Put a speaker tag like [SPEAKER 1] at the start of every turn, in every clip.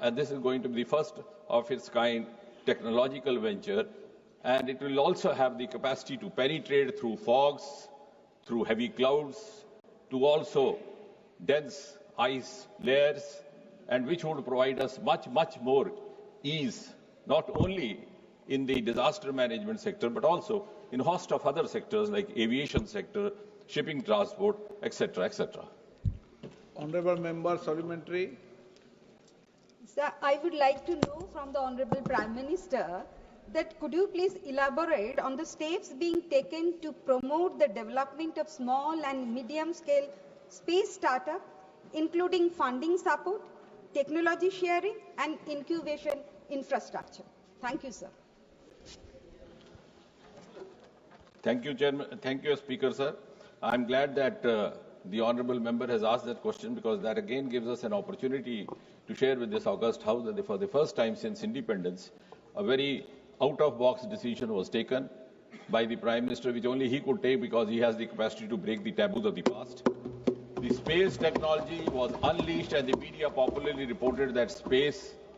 [SPEAKER 1] and this is going to be the first of its kind technological venture, and it will also have the capacity to penetrate through fogs, through heavy clouds, to also dense ice layers, and which would provide us much more ease, not only in the disaster management sector, but also in a host of other sectors like aviation sector, shipping transport, etc., etc.
[SPEAKER 2] Honorable Member, supplementary.
[SPEAKER 3] Sir, I would like to know from the Honorable Prime Minister that could you please elaborate on the steps being taken to promote the development of small and medium-scale space startup, including funding support, technology sharing, and incubation infrastructure. Thank you, sir.
[SPEAKER 1] Thank you, Chairman. Thank you, Speaker, sir. I'm glad that the honourable member has asked that question, because that again gives us an opportunity to share with this august House that for the first time since independence, a very out-of-box decision was taken by the Prime Minister, which only he could take because he has the capacity to break the taboos of the past. The space technology was unleashed, and the media popularly reported that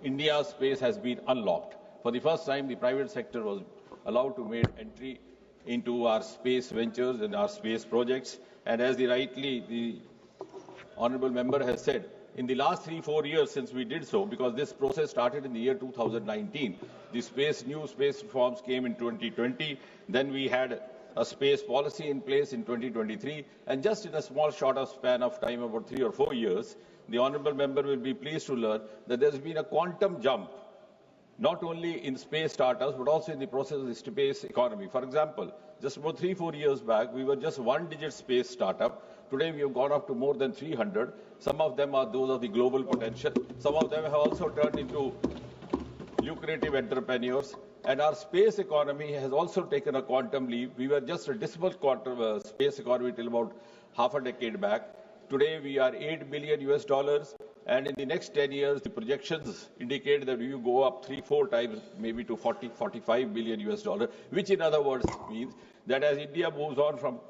[SPEAKER 1] India's space has been unlocked. For the first time, the private sector was allowed to make entry into our space ventures and our space projects. And as the honourable member has said, in the last 3-4 years since we did so, because this process started in the year 2019, the new space reforms came in 2020. Then we had a space policy in place in 2023, and just in a small short span of time, about 3 or 4 years, the honourable member will be pleased to learn that there has been a quantum jump, not only in space startups, but also in the process of the space economy. For example, just about 3-4 years back, we were just one-digit space startup. Today, we have gone up to more than 300. Some of them are those of the global potential. Some of them have also turned into lucrative entrepreneurs. And our space economy has also taken a quantum leap. We were just a dismal space economy till about half a decade back. Today, we are $8 billion US, and in the next 10 years, the projections indicate that we will go up 3-4 times, maybe to $45 billion US, which in other words means that as India moves on from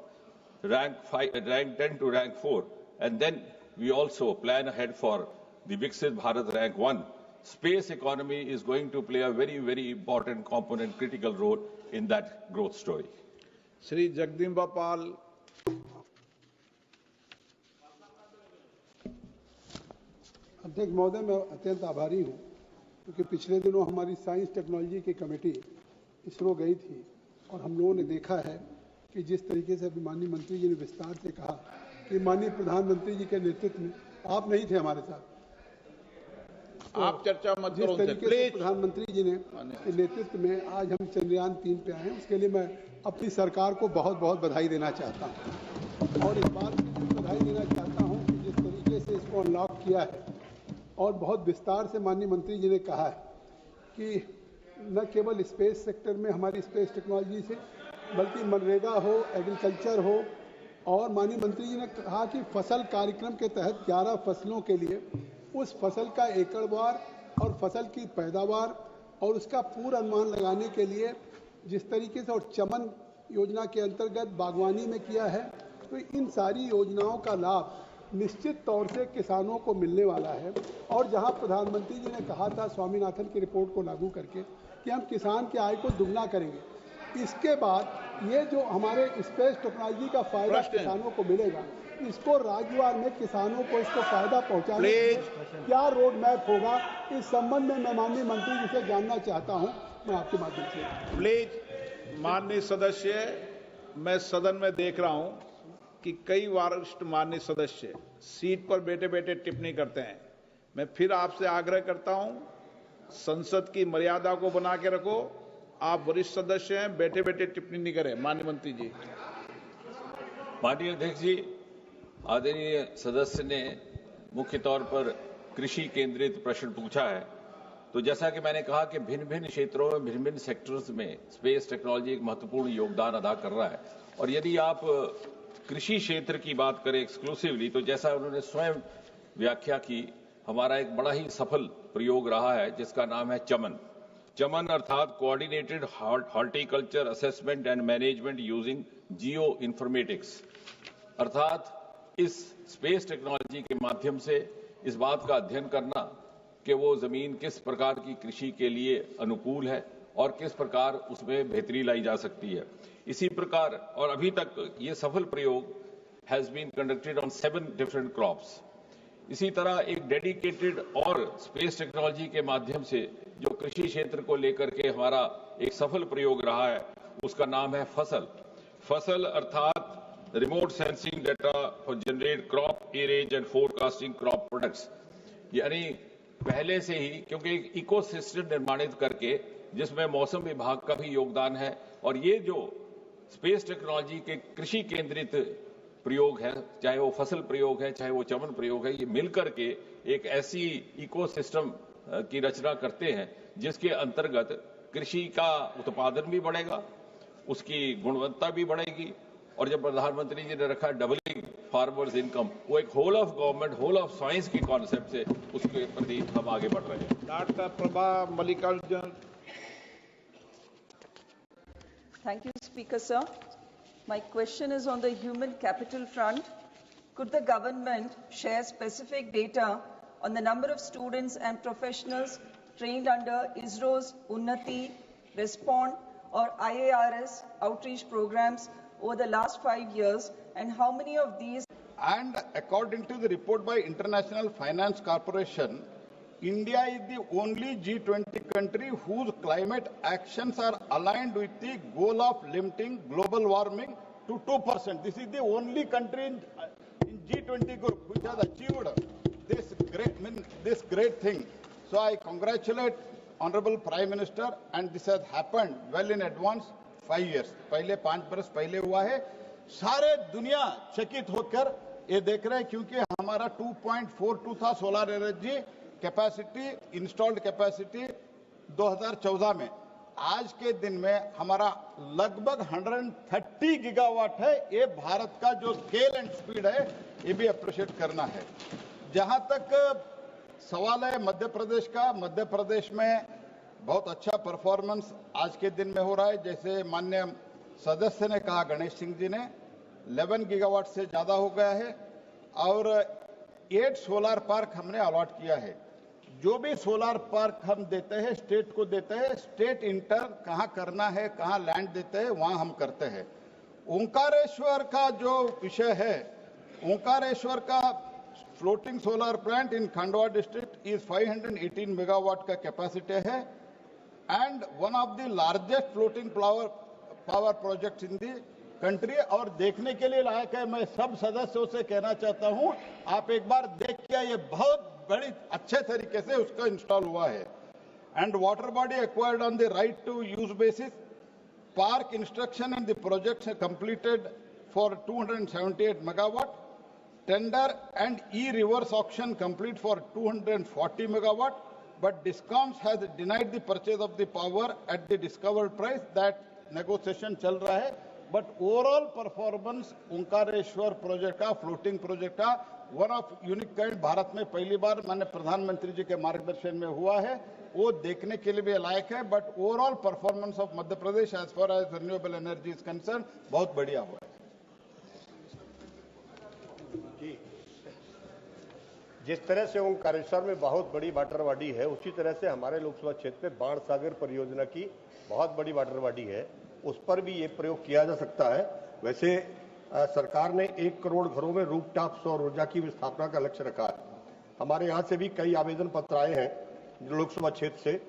[SPEAKER 1] rank 10 to rank 4, and then we also plan ahead for the Viksit Bharat rank 1, space economy is going to play a very important component, critical role in that growth story.
[SPEAKER 2] Shri Jagdimba Pal.
[SPEAKER 4] अध्यक्ष महोदय, मैं अत्यंत आभारी हूं क्योंकि पिछले दिनों हमारी साइंस टेक्नोलॉजी की कमेटी इसरो गई थी और हम लोगों ने देखा है कि जिस तरीके से अभी माननीय मंत्री जी ने विस्तार से कहा कि माननीय प्रधानमंत्री जी के नेतृत्व में, आप नहीं थे हमारे साथ,
[SPEAKER 2] आप चर्चा मत करो,
[SPEAKER 4] जिस तरीके से प्रधानमंत्री जी ने नेतृत्व में आज हम चंद्रयान 3 पे आए हैं, उसके लिए मैं अपनी सरकार को बहुत बधाई देना चाहता हूं। और इस बात की बधाई देना चाहता हूं कि जिस तरीके से इसको अनलॉक किया है और बहुत विस्तार से माननीय मंत्री जी ने कहा है कि न केवल स्पेस सेक्टर में हमारी स्पेस टेक्नोलॉजी से, बल्कि मनरेगा हो, एग्रीकल्चर हो, और माननीय मंत्री जी ने कहा कि फसल कार्यक्रम के तहत 11 फसलों के लिए उस फसल का एकड़वार और फसल की पैदावार और उसका पूर्व अनुमान लगाने के लिए जिस तरीके से, और चमन योजना के अंतर्गत बागवानी में किया है, तो इन सारी योजनाओं का लाभ निश्चित तौर से किसानों को मिलने वाला है। और जहां प्रधानमंत्री जी ने कहा था स्वामीनाथन की रिपोर्ट को लागू करके कि हम किसान की आय को दुगना करेंगे, इसके बाद ये जो हमारे स्पेस टेक्नोलॉजी का फायदा किसानों को मिलेगा, इसको राज्यवार में किसानों को इसको फायदा पहुंचाने क्या रोड मैप होगा, इस संबंध में मैं माननीय मंत्री जी से जानना चाहता हूं। मैं आपके माध्यम से
[SPEAKER 2] प्लीज माननीय सदस्य, मैं सदन में देख रहा हूं कि कई वरिष्ठ माननीय सदस्य सीट पर बैठे बैठे टिप्पणी करते हैं। मैं फिर आपसे आग्रह करता हूं, संसद की मर्यादा को बना के रखो। आप वरिष्ठ सदस्य हैं, बैठे बैठे टिप्पणी नहीं करें। माननीय मंत्री जी।
[SPEAKER 1] माननीय अध्यक्ष जी, आदरणीय सदस्य ने मुख्य तौर पर कृषि केंद्रित प्रश्न पूछा है। तो जैसा कि मैंने कहा कि भिन्न क्षेत्रों में, भिन्न सेक्टर्स में स्पेस टेक्नोलॉजी एक महत्वपूर्ण योगदान अदा कर रहा है। और यदि आप कृषि क्षेत्र की बात करें एक्सक्लूसिवली, तो जैसा उन्होंने स्वयं व्याख्या की, हमारा एक बड़ा ही सफल प्रयोग रहा है जिसका नाम है चमन अर्थात coordinated horticulture assessment and management using geo informatics. अर्थात इस स्पेस टेक्नोलॉजी के माध्यम से इस बात का अध्ययन करना कि वो जमीन किस प्रकार की कृषि के लिए अनुकूल है और किस प्रकार उसमें बेहतरी लाई जा सकती है। इसी प्रकार और अभी तक ये सफल प्रयोग has been conducted on 7 different crops. इसी तरह एक डेडिकेटेड और स्पेस टेक्नोलॉजी के माध्यम से जो कृषि क्षेत्र को लेकर के हमारा एक सफल प्रयोग रहा है, उसका नाम है फसल अर्थात remote sensing data for generate crop arrays and forecasting crop products. यानी पहले से ही, क्योंकि एक इकोसिस्टम निर्माणित करके जिसमें मौसम विभाग का भी योगदान है, और ये जो स्पेस टेक्नोलॉजी के कृषि केंद्रित प्रयोग है, चाहे वो फसल प्रयोग है, चाहे वो चमन प्रयोग है, ये मिलकर के एक ऐसी इकोसिस्टम की रचना करते हैं जिसके अंतर्गत कृषि का उत्पादन भी बढ़ेगा, उसकी गुणवत्ता भी बढ़ेगी, और जब प्रधानमंत्री जी ने रखा डबलिंग फार्मर्स इनकम, वो एक whole of government, whole of science के कॉन्सेप्ट से उसके प्रति हम आगे बढ़ रहे हैं।
[SPEAKER 2] Doctor Prabha Mallikarjun.
[SPEAKER 5] Thank you, Speaker, sir. My question is on the human capital front. Could the government share specific data on the number of students and professionals trained under ISRO's Unnati, Respond or IARS outreach programs over the last 5 years, and how many of these?
[SPEAKER 2] And according to the report by International Finance Corporation, India is the only G20 country whose climate actions are aligned with the goal of limiting global warming to 2%. This is the only country in G20 group which has achieved this great thing. So I congratulate Honorable Prime Minister, and this has happened well in advance 5 years. पहले 5 बरस पहले हुआ है। सारे दुनिया चकित होकर ये देख रहे हैं, क्योंकि हमारा 2.42 था solar energy capacity, installed capacity 2014 में। आज के दिन में हमारा लगभग 130 गीगावाट है। ये भारत का जो स्केल एंड स्पीड है, ये भी अप्रिशिएट करना है। जहां तक सवाल है मध्य प्रदेश का, मध्य प्रदेश में बहुत अच्छा परफॉर्मेंस आज के दिन में हो रहा है। जैसे माननीय सदस्य ने कहा, गणेश सिंह जी ने, 11 गीगावाट से ज्यादा हो गया है, और 8 सोलर पार्क हमने अलॉट किया है। जो भी सोलर पार्क हम देते हैं स्टेट को देते हैं, स्टेट इंटर कहां करना है, कहां लैंड देते हैं, वहां हम करते हैं। ओंकारेश्वर का जो विषय है, ओंकारेश्वर का floating solar plant in Khandwa district is 518 megawatt का कैपेसिटी है, and one of the largest floating power project in the country, और देखने के लिए लायक है। मैं सब सदस्यों से कहना चाहता हूं, आप एक बार देख के, ये बहुत बड़ी अच्छे तरीके से उसका इंस्टॉल हुआ है। And water body acquired on the right to use basis, park instruction and the projects completed for 278 megawatt, tender and E reverse auction complete for 240 megawatt, but DISCOMs has denied the purchase of the power at the discovered price. That negotiation चल रहा है, but overall performance Omkareshwar project का, floating project का, one of unique kind Bharat में पहली बार माननीय प्रधानमंत्री जी के मार्गदर्शन में हुआ है। वो देखने के लिए भी लायक है, but overall performance of Madhya Pradesh as far as renewable energy is concern बहुत बढ़िया हुआ है।
[SPEAKER 6] जिस तरह से ओंकारेश्वर में बहुत बड़ी वाटर बॉडी है, उसी तरह से हमारे लोकसभा क्षेत्र में बाण सागर परियोजना की बहुत बड़ी वाटर बॉडी है, उस पर भी ये प्रयोग किया जा सकता है। वैसे सरकार ने 1 करोड़ घरों में रूफटॉप सौर ऊर्जा की स्थापना का लक्ष्य रखा है। हमारे यहाँ से भी कई आवेदन पत्र आए हैं लोकसभा क्षेत्र से,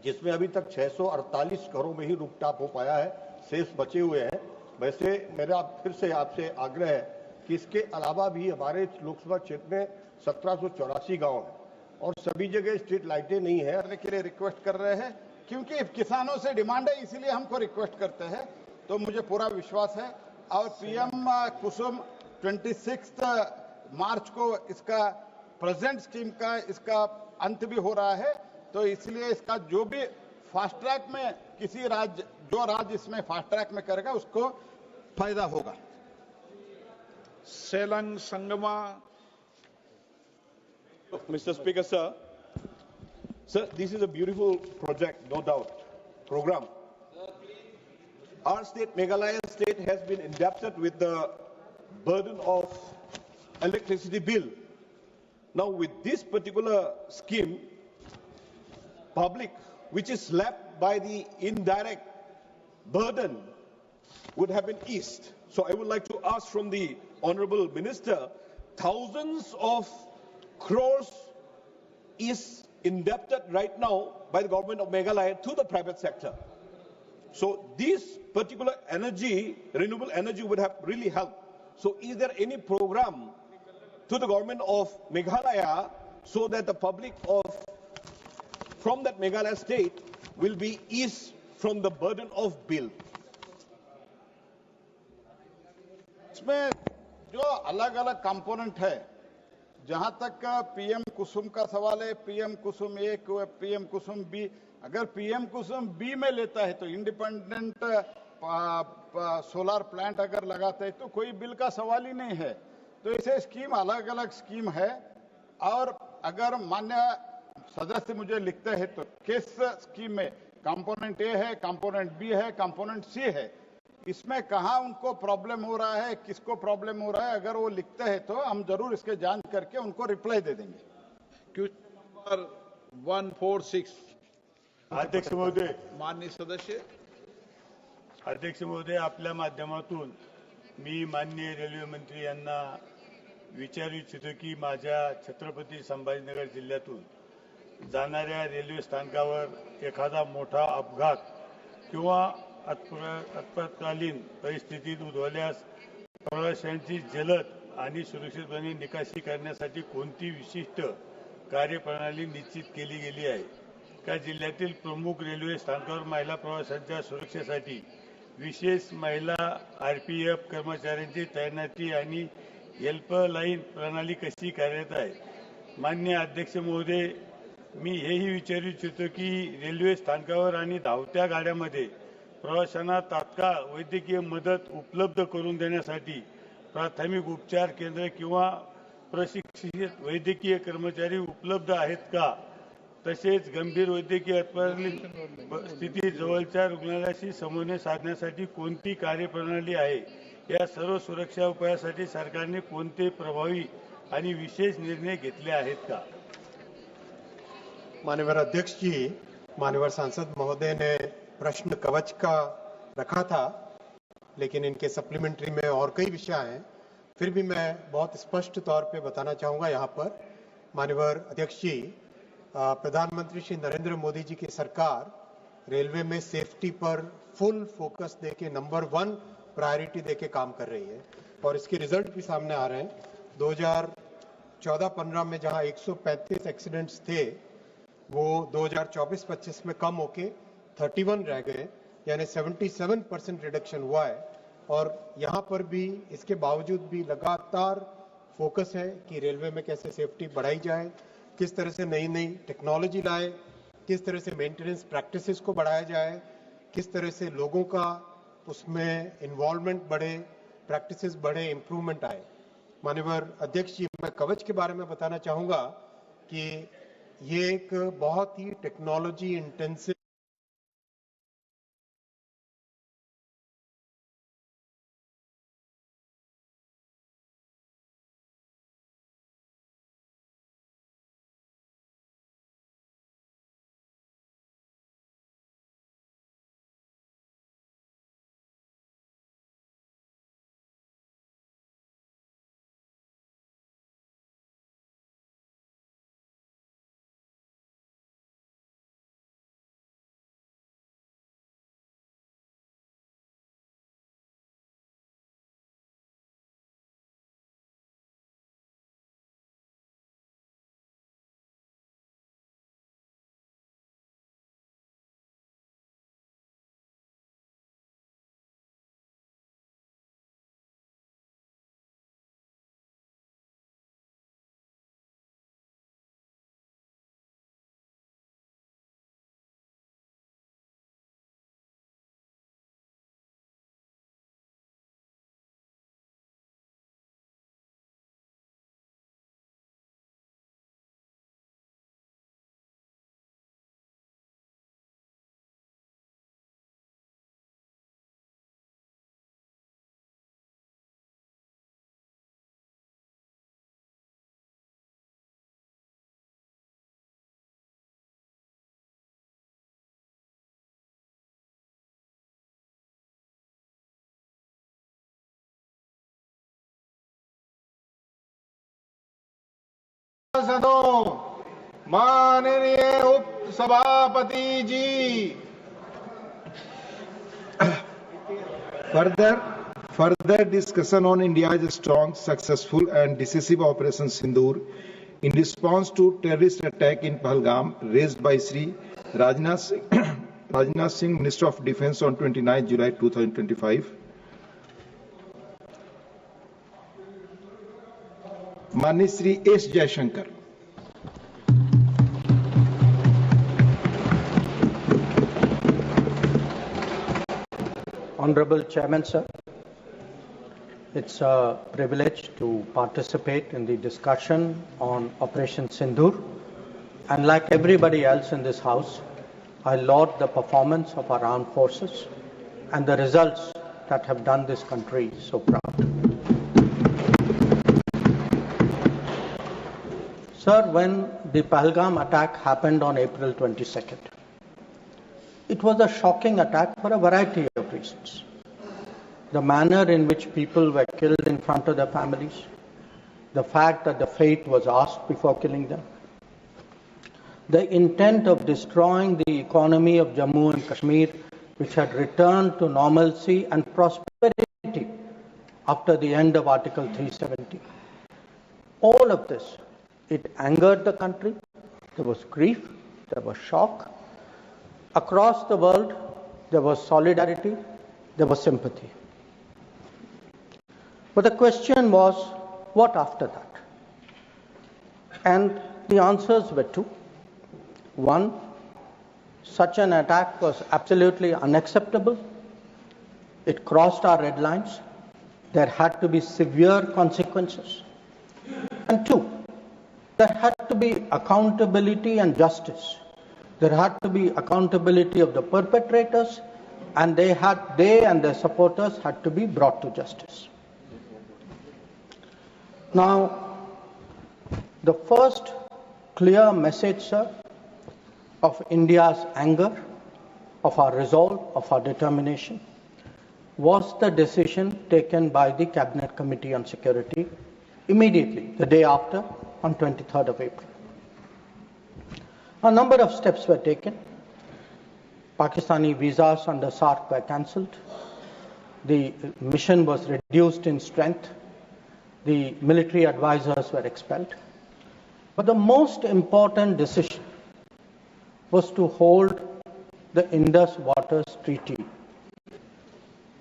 [SPEAKER 6] जिसमें अभी तक 648 घरों में ही रूफटॉप हो पाया है, शेष बचे हुए हैं। वैसे मेरा फिर से आपसे आग्रह है कि इसके अलावा भी हमारे लोकसभा क्षेत्र में 1784 गांव हैं, और सभी जगह स्ट्रीट लाइटें नहीं है।
[SPEAKER 2] करने के लिए रिक्वेस्ट कर रहे हैं, क्योंकि किसानों से डिमांड है, इसीलिए हमको रिक्वेस्ट करते हैं। तो मुझे पूरा विश्वास है, और पीएम कुसुम 26 मार्च को इसका प्रेजेंट स्कीम का इसका अंत भी हो रहा है, तो इसलिए इसका जो भी फास्ट ट्रैक में किसी राज्य, जो राज्य इसमें फास्ट ट्रैक में करेगा उसको फायदा होगा। सेलंग Sangma.
[SPEAKER 7] Mr. Speaker, sir, this is a beautiful project, no doubt, program. Our state, Meghalaya state, has been indebted with the burden of electricity bill. Now, with this particular scheme, public, which is slapped by the indirect burden, would have been eased. So I would like to ask from the Honorable Minister, thousands of crores is indebted right now by the government of Meghalaya to the private sector. So this particular energy, renewable energy, would have really helped. So is there any program to the government of Meghalaya so that the public from that Meghalaya state will be eased from the burden of bill?
[SPEAKER 2] इसमें जो अलग अलग component है, जहां तक PM कुसुम का सवाल है, पीएम कुसुम ए, पीएम कुसुम बी, अगर पीएम कुसुम बी में लेता है तो इंडिपेंडेंट सोलर प्लांट अगर लगाते हैं तो कोई बिल का सवाल ही नहीं है। तो ऐसे स्कीम अलग अलग स्कीम है, और अगर मान्य सदस्य मुझे लिखते हैं तो किस स्कीम में कंपोनेंट ए है, कंपोनेंट बी है, कंपोनेंट सी है, इसमें कहां उनको प्रॉब्लम हो रहा है, किसको प्रॉब्लम हो रहा है, अगर वो लिखते हैं तो हम जरूर इसके जांच करके उनको रिप्लाई दे देंगे। Question number 146।
[SPEAKER 8] अध्यक्ष महोदय,
[SPEAKER 2] माननीय सदस्य।
[SPEAKER 8] अध्यक्ष महोदय, आपल्या माध्यमातून मी माननीय रेल्वे मंत्री यांना विचारू इच्छितो की माझ्या छत्रपती संभाजीनगर जिल्ह्यातून जाणाऱ्या रेल्वे स्थानकावर एखादा मोठा अपघात किंवा आपत्कालीन परिस्थितीत उद्भवल्यास प्रवाशांची जलद आणि सुरक्षितपणे निकासी करण्यासाठी कोणती विशिष्ट कार्यप्रणाली निश्चित केली गेली आहे का? जिल्ह्यातील प्रमुख रेल्वे स्थानकावर महिला प्रवाशांच्या सुरक्षेसाठी विशेष महिला आरपीएफ कर्मचाऱ्यांची तैनाती आणि हेल्पलाईन प्रणाली कशी कार्यरत आहे? माननीय अध्यक्ष महोदय, मी हेही विचारू इच्छितो की रेल्वे स्थानकावर आणि धावत्या गाड्यांमध्ये प्रवाशांना तात्काळ वैद्यकीय मदत उपलब्ध करून देण्यासाठी प्राथमिक उपचार केंद्र किंवा प्रशिक्षित वैद्यकीय कर्मचारी उपलब्ध आहेत का? तसेच गंभीर वैद्यकीय स्थिती जवळच्या रुग्णालयाशी समन्वय साधण्यासाठी कोणती कार्यप्रणाली आहे? या सर्व सुरक्षा उपायासाठी सरकारने कोणते प्रभावी आणि विशेष निर्णय घेतले आहेत का?
[SPEAKER 9] माननीय अध्यक्ष जी, माननीय सांसद महोदय ने प्रश्न कवच का रखा था, लेकिन इनके सप्लीमेंट्री में और कई विषय हैं। फिर भी मैं बहुत स्पष्ट तौर पे बताना चाहूँगा यहाँ पर। माननीय अध्यक्ष जी, प्रधानमंत्री श्री नरेंद्र मोदी जी की सरकार रेलवे में सेफ्टी पर फुल फोकस देके नंबर 1 प्रायोरिटी देके काम कर रही है, और इसके रिजल्ट भी सामने आ रहे हैं। 2014-15 में जहां 135 एक्सीडेंट्स थे, वो 2024-25 में कम होके 31 रह गए, यानी 77% रिडक्शन हुआ है। और यहाँ पर भी इसके बावजूद भी लगातार फोकस है कि रेलवे में कैसे सेफ्टी बढ़ाई जाए, किस तरह से नई नई टेक्नोलॉजी लाए, किस तरह से मेंटेनेंस प्रैक्टिसेस को बढ़ाया जाए, किस तरह से लोगों का उसमें इन्वॉल्वमेंट बढ़े, प्रैक्टिसेस बढ़े, इम्प्रूवमेंट आए। माननीय अध्यक्ष जी, मैं कवच के बारे में बताना चाहूँगा कि ये एक बहुत ही टेक्नोलॉजी इंटेंसिव
[SPEAKER 7] सदों, माननीय उप सभापति जी। Further discussion on India's strong, successful and decisive Operation Sindoor in response to terrorist attack in Pahalgam raised by Sri Rajnath Singh, Minister of Defence on 29 July 2025. माननीय Shri S Jaishankar.
[SPEAKER 10] Honorable Chairman, sir, it's a privilege to participate in the discussion on Operation Sindoor. And like everybody else in this House, I laud the performance of our armed forces and the results that have done this country so proud. Sir, when the Pahalgam attack happened on April 22nd, it was a shocking attack for a variety of reasons. The manner in which people were killed in front of their families, the fact that the fate was asked before killing them, the intent of destroying the economy of Jammu and Kashmir, which had returned to normalcy and prosperity after the end of Article 370. All of this, it angered the country. There was grief, there was shock. Across the world, there was solidarity, there was sympathy. But the question was, what after that? And the answers were two. One, such an attack was absolutely unacceptable. It crossed our red lines. There had to be severe consequences. And two, there had to be accountability and justice. There had to be accountability of the perpetrators, and they and their supporters had to be brought to justice. Now, the first clear message, sir, of India's anger, of our resolve, of our determination, was the decision taken by the Cabinet Committee on Security immediately, the day after, on 23rd of April. A number of steps were taken. Pakistani visas under SARC were cancelled. The mission was reduced in strength. The military advisors were expelled. But the most important decision was to hold the Indus Waters Treaty.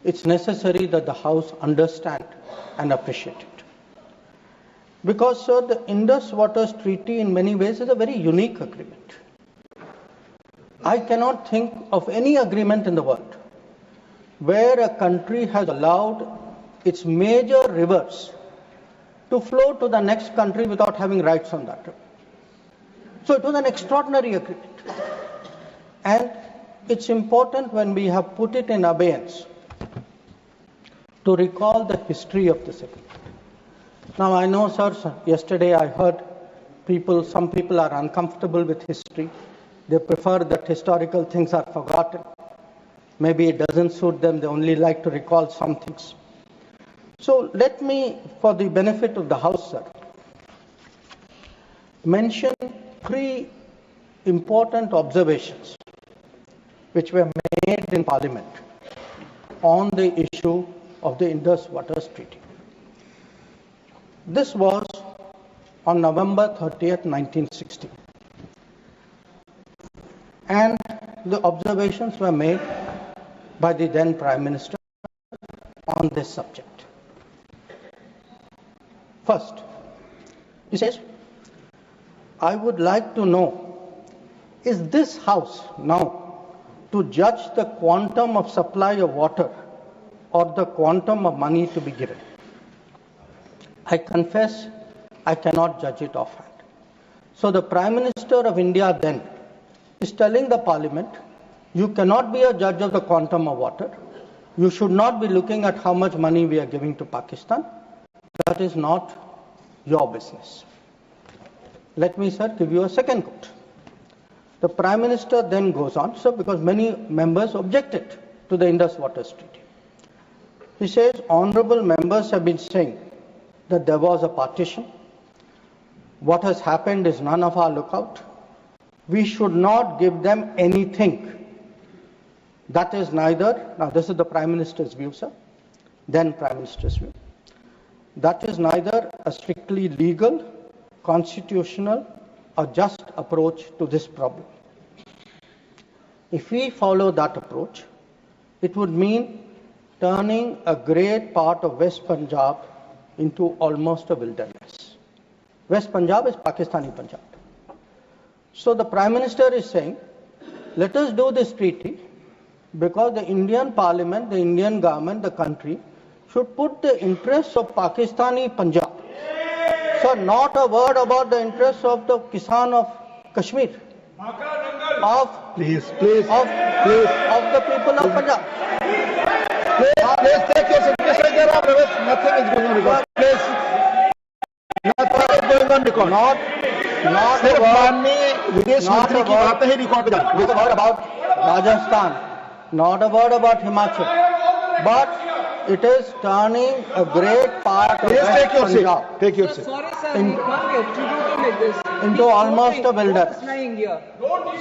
[SPEAKER 10] It's necessary that the House understand and appreciate it. Because, sir, the Indus Waters Treaty in many ways is a very unique agreement. I cannot think of any agreement in the world where a country has allowed its major rivers to flow to the next country without having rights on that river. So it was an extraordinary agreement. And it's important when we have put it in abeyance to recall the history of this agreement. Now I know, sir, yesterday I heard some people are uncomfortable with history. They prefer that historical things are forgotten. Maybe it doesn't suit them. They only like to recall some things. So let me, for the benefit of the House, sir, mention three important observations which were made in Parliament on the issue of the Indus Waters Treaty. This was on November 30th, 1960. And the observations were made by the then Prime Minister on this subject. First, he says, I would like to know, is this House now to judge the quantum of supply of water or the quantum of money to be given? I confess I cannot judge it offhand. So the Prime Minister of India then is telling the Parliament, you cannot be a judge of the quantum of water. You should not be looking at how much money we are giving to Pakistan. That is not your business. Let me, sir, give you a second quote. The Prime Minister then goes on, sir, because many members objected to the Indus Waters Treaty. He says, honorable members have been saying that there was a partition. What has happened is none of our lookout. We should not give them anything. That is neither, now this is the Prime Minister's view, sir, then Prime Minister's view. That is neither a strictly legal, constitutional, or just approach to this problem. If we follow that approach, it would mean turning a great part of West Punjab into almost a wilderness. West Punjab is Pakistani Punjab. So the Prime Minister is saying, let us do this treaty because the Indian Parliament, the Indian government, the country should put the interests of Pakistani Punjab. So not a word about the interests of the Kisan of Kashmir, of the people of Punjab.
[SPEAKER 7] Please take your seat. Nothing is going on record. Please. Nothing is going on record.
[SPEAKER 10] Not
[SPEAKER 7] सिर्फ माननीय विदेश मंत्री की बातें ही record कर
[SPEAKER 10] not a word about Rajasthan, not a word about Himachal, but it is turning a great part of West Punjab.
[SPEAKER 7] Take your seat.
[SPEAKER 5] Sorry, sir, we can't get treated like this.
[SPEAKER 10] Into almost a wilderness.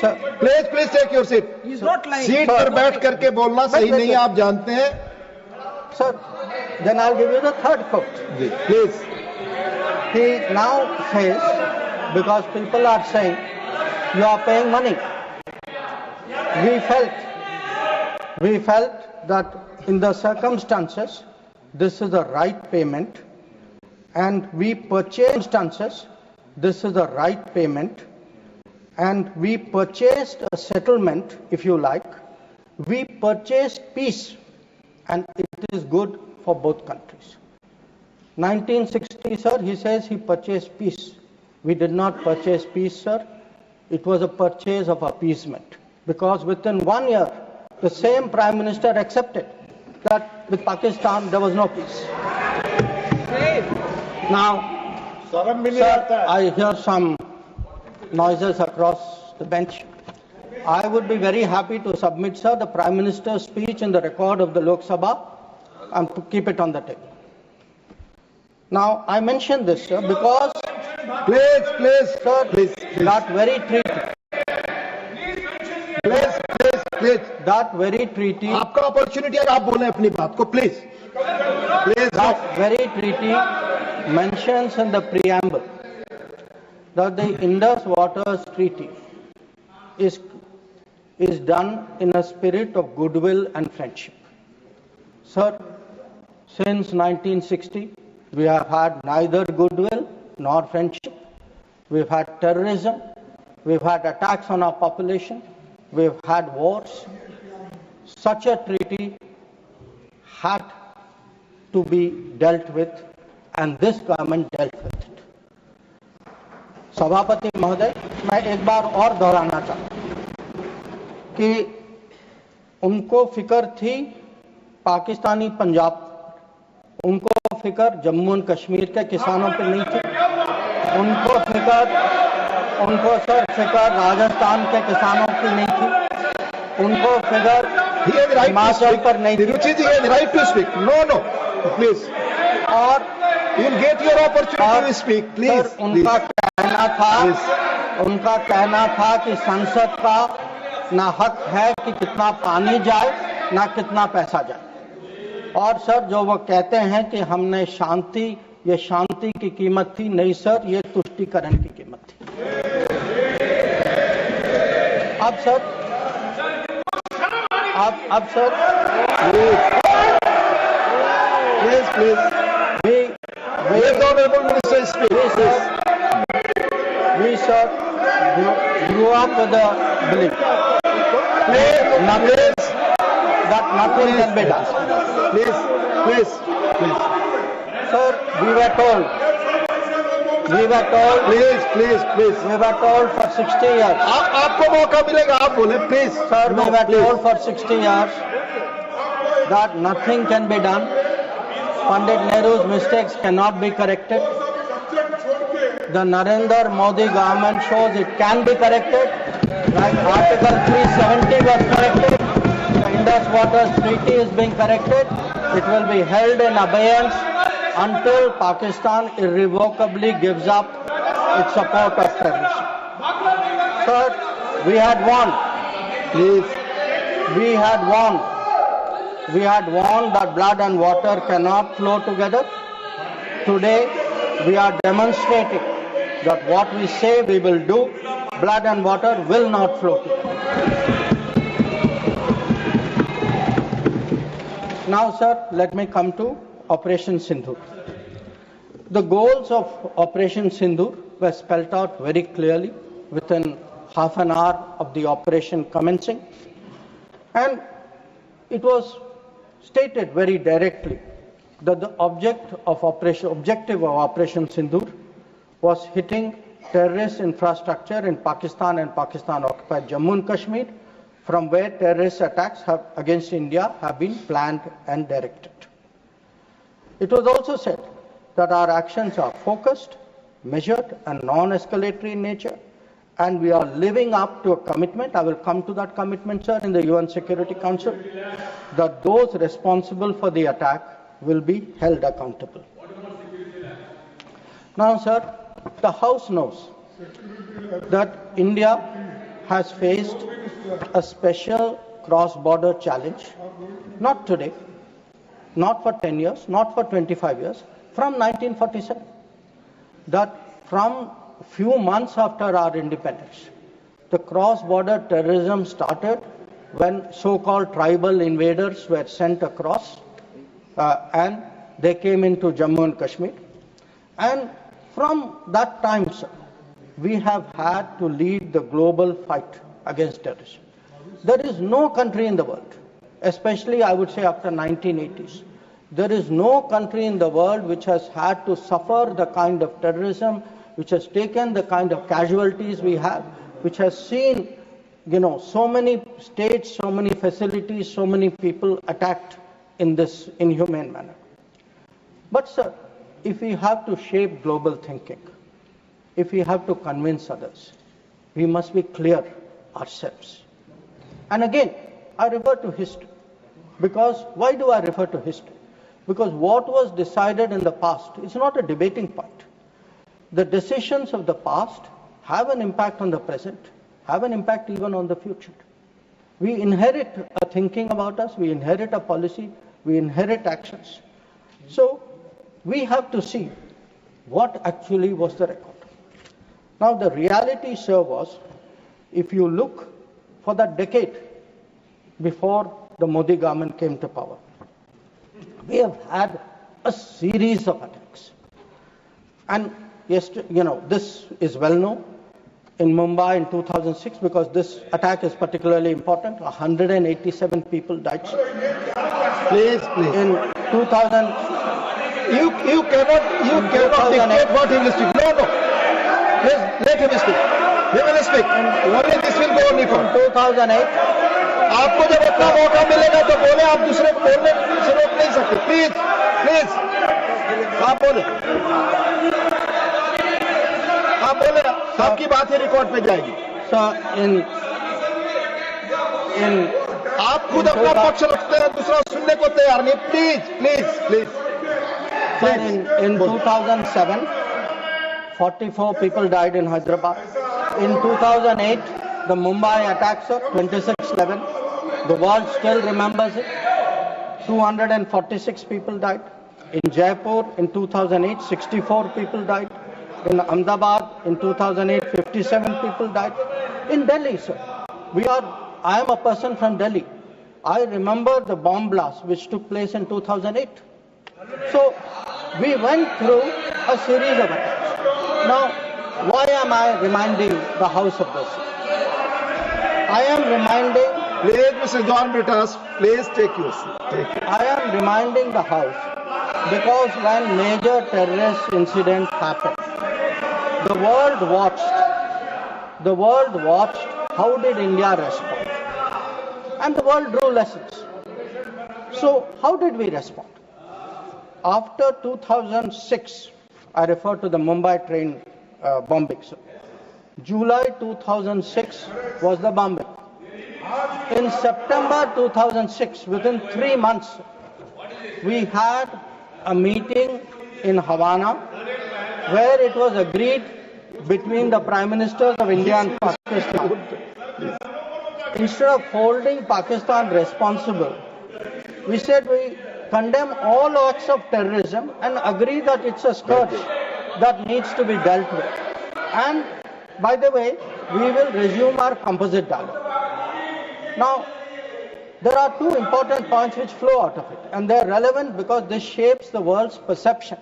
[SPEAKER 7] Sir, please take your seat.
[SPEAKER 5] He's not lying.
[SPEAKER 7] Seat पर बैठ करके बोलना सही नहीं है, आप जानते हैं.
[SPEAKER 10] Sir, then I'll give you the third quote.
[SPEAKER 7] Please.
[SPEAKER 10] He now says, because people are saying, you are paying money. We felt that in the circumstances, this is the right payment, and we purchased a settlement, if you like. We purchased peace, and it is good for both countries. 1960, sir, he says he purchased peace. We did not purchase peace, sir. It was a purchase of appeasement, because within 1 year, the same Prime Minister accepted that with Pakistan there was no peace. Now, sir, I hear some noises across the bench. I would be very happy to submit, sir, the Prime Minister's speech in the record of the Lok Sabha and to keep it on the table. Now, I mention this, sir, because that very treaty.
[SPEAKER 7] Please.
[SPEAKER 10] That very treaty.
[SPEAKER 7] आपका opportunity है, आप बोलें अपनी बात को, please.
[SPEAKER 10] That very treaty mentions in the preamble that the Indus Waters Treaty is done in a spirit of goodwill and friendship. Sir, since 1960, we have had neither goodwill nor friendship. We've had terrorism, we've had attacks on our population, we've had wars. Such a treaty had to be dealt with, and this government dealt with it. सभापति महोदय, मैं एक बार और दोहराना चाहता हूं कि उनको फिक्र थी पाकिस्तानी पंजाब, उनको फिक्र जम्मू एंड कश्मीर के किसानों पर नहीं थी, उनको सर फिक्र राजस्थान के किसानों की नहीं थी, उनको फिक्र हिमाचल पर नहीं थी.
[SPEAKER 7] रुचि जी, right to speak. No, please.
[SPEAKER 10] और
[SPEAKER 7] you'll get your opportunity to speak, please.
[SPEAKER 10] उनका कहना था कि संसद का ना हक है कि कितना पानी जाए ना कितना पैसा जाए. और सर जो वो कहते हैं कि हमने ये शांति की कीमत थी, नहीं सर, ये तुष्टीकरण की कीमत थी. अब sir
[SPEAKER 7] please. We
[SPEAKER 10] grew up with the belief that nothing can be done.
[SPEAKER 7] Please.
[SPEAKER 10] Sir, we were told.
[SPEAKER 7] Please.
[SPEAKER 10] We were told for 60 years.
[SPEAKER 7] आपको मौका मिलेगा, आप बोले, please.
[SPEAKER 10] Sir, we were told for 60 years that nothing can be done. Pandit Nehru's mistakes cannot be corrected. The Narendra Modi government shows it can be corrected. Like Article 370 was corrected. The Indus Waters Treaty is being corrected. It will be held in abeyance until Pakistan irrevocably gives up its support of terrorism. Third, we had warned. Please. We had warned that blood and water cannot flow together. Today, we are demonstrating that what we say we will do, blood and water will not flow together. Now, sir, let me come to Operation Sindoor. The goals of Operation Sindoor were spelled out very clearly within half an hour of the operation commencing, and it was stated very directly that the objective of Operation Sindoor was hitting terrorist infrastructure in Pakistan and Pakistan-occupied Jammu and Kashmir, from where terrorist attacks against India have been planned and directed. It was also said that our actions are focused, measured, and non-escalatory in nature, and we are living up to a commitment. I will come to that commitment, sir, in the UN Security Council, that those responsible for the attack will be held accountable. Now, sir, the House knows that India has faced a special cross-border challenge, not today, not for 10 years, not for 25 years, from 1947. That from few months after our independence, the cross-border terrorism started when so-called tribal invaders were sent across and they came into Jammu and Kashmir. And from that time, sir, we have had to lead the global fight against terrorism. There is no country in the world, especially I would say after 1980s, there is no country in the world which has had to suffer the kind of terrorism, which has taken the kind of casualties we have, which has seen, so many states, so many facilities, so many people attacked in this inhumane manner. But sir, if we have to shape global thinking, if we have to convince others, we must be clear ourselves. And again, I refer to history. Because why do I refer to history? Because what was decided in the past is not a debating point. The decisions of the past have an impact on the present, have an impact even on the future. We inherit a thinking about us, we inherit a policy, we inherit actions. So we have to see what actually was the record. Now the reality, sir, was, if you look for that decade before the Modi government came to power, we have had a series of attacks. And this is well known. In Mumbai in 2006, because this attack is particularly important, 187 people died. Please. In 2000, you cannot dictate what he will speak. No. Please let him speak. He will speak. Only this will go only from 2008. आपको जब इतना मौका मिलेगा तो बोले, आप दूसरे बोलने से रोक नहीं सकते. प्लीज आप बोले, आपकी बात ही रिकॉर्ड पे जाएगी. सर, आप खुद अपना पक्ष रखते हैं, दूसरा सुनने को तैयार नहीं. Please. Sir, in 2007, 44 people died in Hyderabad. In 2008, the Mumbai attacks of 26/11, the world still remembers it. 246 people died. In Jaipur, in 2008, 64 people died. In Ahmedabad, in 2008, 57 people died. In Delhi, sir, I am a person from Delhi. I remember the bomb blast which took place in 2008. So, we went through a series of attacks. Now, why am I reminding the House of this? I am reminding... Please, Mr. John Britas, please take your seat. I am reminding the House because when major terrorist incident happened, the world watched how did India respond. And the world drew lessons. So, how did we respond? After 2006, I refer to the Mumbai train bombing. July 2006 was the bombing. In September 2006, within 3 months, we had a meeting in Havana where it was agreed between the Prime Ministers of India and Pakistan. Instead of holding Pakistan responsible, we said we condemn all acts of terrorism and agree that it's a scourge that needs to be dealt with. And by the way, we will resume our composite dialogue. Now, there are two important points which flow out of it, and they are relevant because this shapes the world's perception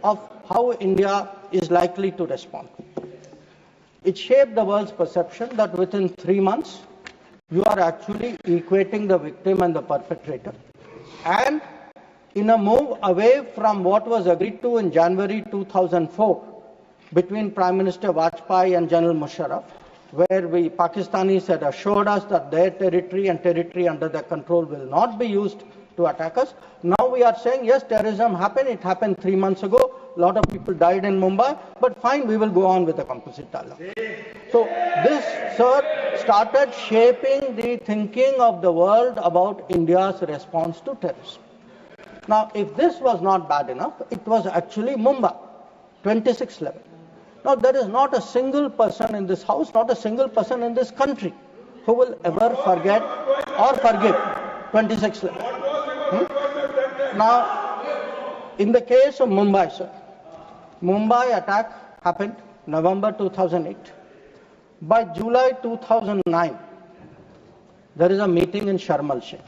[SPEAKER 10] of how India is likely to respond. It shaped the world's perception that within 3 months, you are actually equating the victim and the perpetrator. And in a move away from what was agreed to in January 2004 between Prime Minister Vajpayee and General Musharraf, where we Pakistanis had assured us that their territory and territory under their control will not be used to attack us. Now we are saying, yes, terrorism happened. It happened 3 months ago. A lot of people died in Mumbai. But fine, we will go on with the composite dialogue. So this, sir, started shaping the thinking of the world about India's response to terrorism. Now, if this was not bad enough, it was actually Mumbai, 26th level. Now, there is not a single person in this house, not a single person in this country who will ever forget or forgive 26th level. Now, in the case of Mumbai, sir, Mumbai attack happened November 2008. By July 2009, there is a meeting in Sharm el-Sheikh.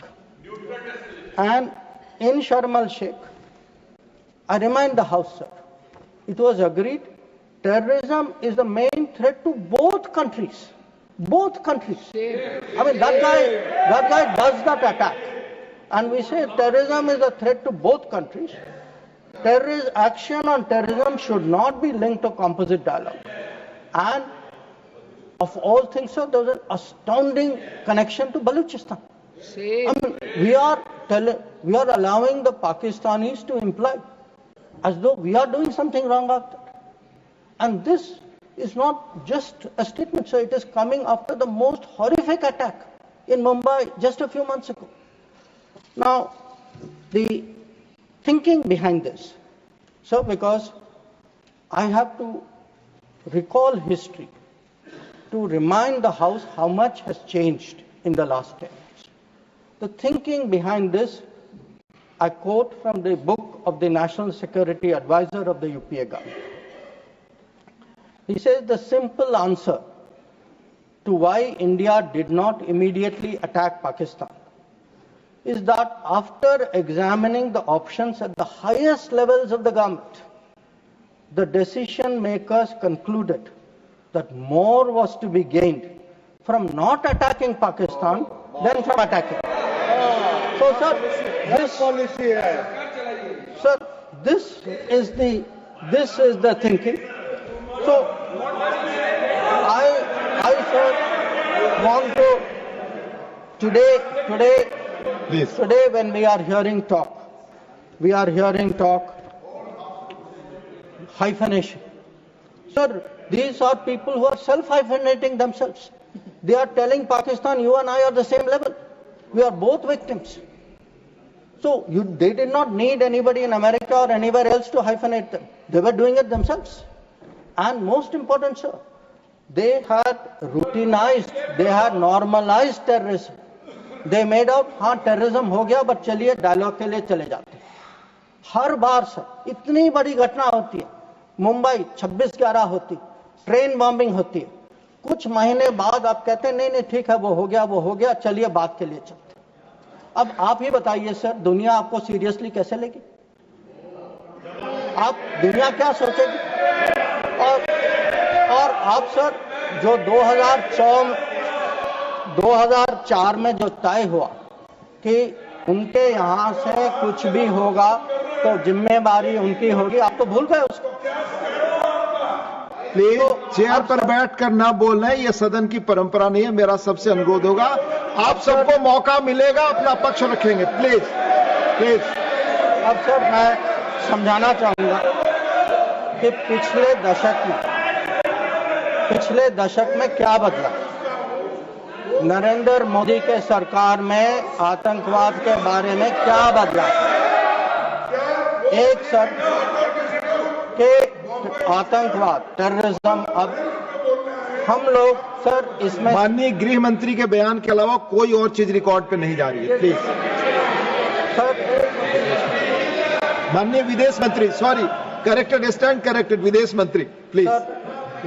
[SPEAKER 10] And in Sharm el-Sheikh, I remind the House, sir, it was agreed terrorism is the main threat to both countries. Both countries. I mean, that guy does that attack. And we say terrorism is a threat to both countries. Terrorist action on terrorism should not be linked to composite dialogue. And of all things, sir, there was an astounding connection to Balochistan. I mean, we are allowing the Pakistanis to imply as though we are doing something wrong after. And this is not just a statement, sir. It is coming after the most horrific attack in Mumbai just a few months ago. Now, the thinking behind this, sir, because I have to recall history to remind the House how much has changed in the last 10 years. The thinking behind this, I quote from the book of the National Security Advisor of the UPA government. He says the simple answer to why India did not immediately attack Pakistan is that after examining the options at the highest levels of the government, the decision makers concluded that more was to be gained from not attacking Pakistan than from attacking. So, sir, this is the thinking. So, I sir, want to today when we are hearing talk hyphenation. Sir, these are people who are self-hyphenating themselves. They are telling Pakistan, you and I are the same level. We are both victims. So they did not need anybody in America or anywhere else to hyphenate them. They were doing it themselves. And most important, sir, they had routinized, they had normalized terrorism. They made out, हाँ terrorism हो गया, but चलिए dialogue के लिए चले जाते हैं. हर बार sir इतनी बड़ी घटना होती है, मुंबई 26/11 होती, ट्रेन बॉम्बिंग होती है, कुछ महीने बाद आप कहते हैं नहीं ठीक है वो हो गया, चलिए बात के लिए चलते. अब आप ही बताइए सर, दुनिया आपको सीरियसली कैसे लेगी? आप दुनिया क्या सोचेगी? और आप सर जो 2004 में जो तय हुआ कि उनके यहाँ से कुछ भी होगा तो जिम्मेदारी उनकी होगी, आप तो भूल गए उसको.
[SPEAKER 7] प्लीज चेयर पर बैठकर ना बोलना, ये सदन की परंपरा नहीं है. मेरा सबसे अनुरोध होगा, आप सबको मौका मिलेगा, अपना पक्ष रखेंगे. प्लीज.
[SPEAKER 10] अब सर मैं समझाना चाहूंगा कि पिछले दशक में क्या बदला. नरेंद्र मोदी के सरकार में आतंकवाद के बारे में क्या बदला. एक सर के आतंकवाद, टेररिज्म, अब हम लोग सर इसमें
[SPEAKER 7] माननीय गृह मंत्री के बयान के अलावा कोई और चीज रिकॉर्ड पे नहीं जा रही है, प्लीज।
[SPEAKER 10] सर
[SPEAKER 7] माननीय विदेश मंत्री, सॉरी, करेक्टेड, स्टैंड करेक्टेड, विदेश मंत्री, please.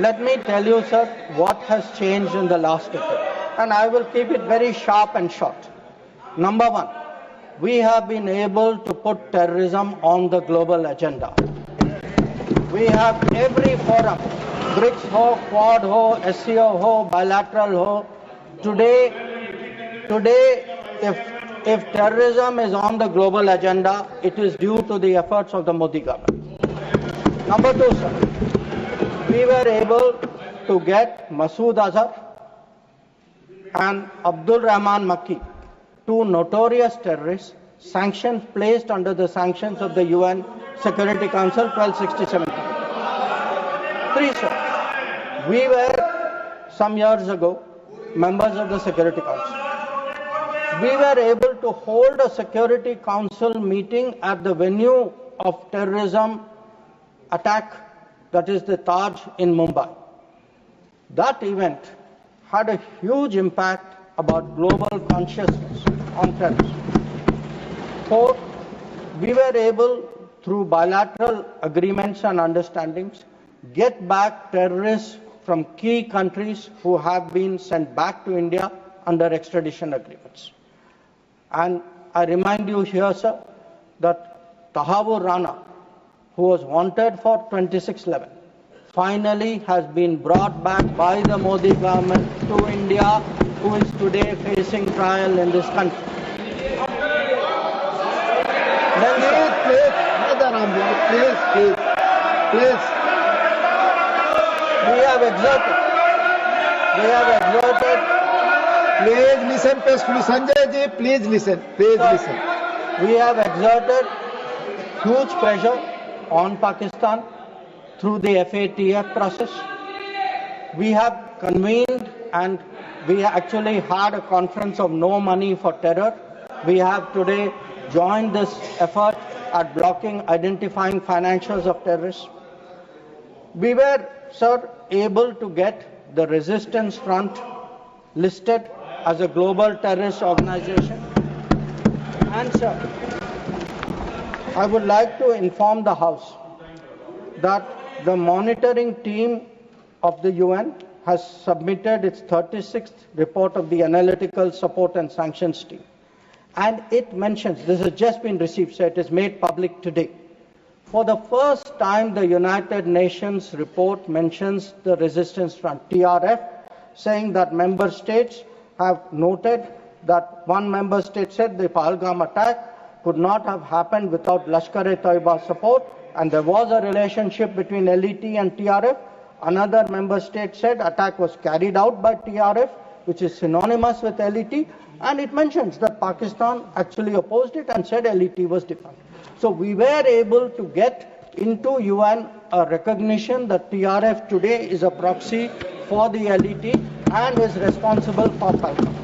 [SPEAKER 10] let me tell you, sir, what has changed in the last decade. And I will keep it very sharp and short. Number one, we have been able to put terrorism on the global agenda. We have every forum, BRICS ho, Quad ho, SCO ho, bilateral ho. Today, if terrorism is on the global agenda, it is due to the efforts of the Modi government. Number two, sir, we were able to get Masood Azhar and Abdul Rahman Makki, two notorious terrorists, sanctions placed under the sanctions of the UN Security Council 1267. Three, sir, we were some years ago members of the Security Council. We were able to hold a Security Council meeting at the venue of terrorism attack, that is the Taj in Mumbai. That event had a huge impact about global consciousness on terrorism. Fourth, we were able, through bilateral agreements and understandings, get back terrorists from key countries who have been sent back to India under extradition agreements. And I remind you here, sir, that Tahavur Rana, who was wanted for 2611, finally has been brought back by the Modi government to India, who is today facing trial in this country. Please. We have exerted.
[SPEAKER 7] Please listen, Sanjay ji, please listen. Please listen.
[SPEAKER 10] We have exerted huge pressure on Pakistan through the FATF process. We have convened and we actually had a conference of no money for terror. We have today joined this effort at identifying financials of terrorists. We were, sir, able to get the Resistance Front listed as a global terrorist organization. And, sir, I would like to inform the House that the monitoring team of the UN has submitted its 36th report of the Analytical Support and Sanctions Team. And it mentions, this has just been received, so it is made public today. For the first time, the United Nations report mentions the Resistance Front, TRF, saying that member states have noted that one member state said the Pahalgam attack could not have happened without Lashkar-e-Taiba support, and there was a relationship between LET and TRF. Another member state said attack was carried out by TRF, which is synonymous with LET, and it mentions that Pakistan actually opposed it and said LET was defunct. So we were able to get into UN a recognition that TRF today is a proxy for the LET and is responsible for Pahalgam.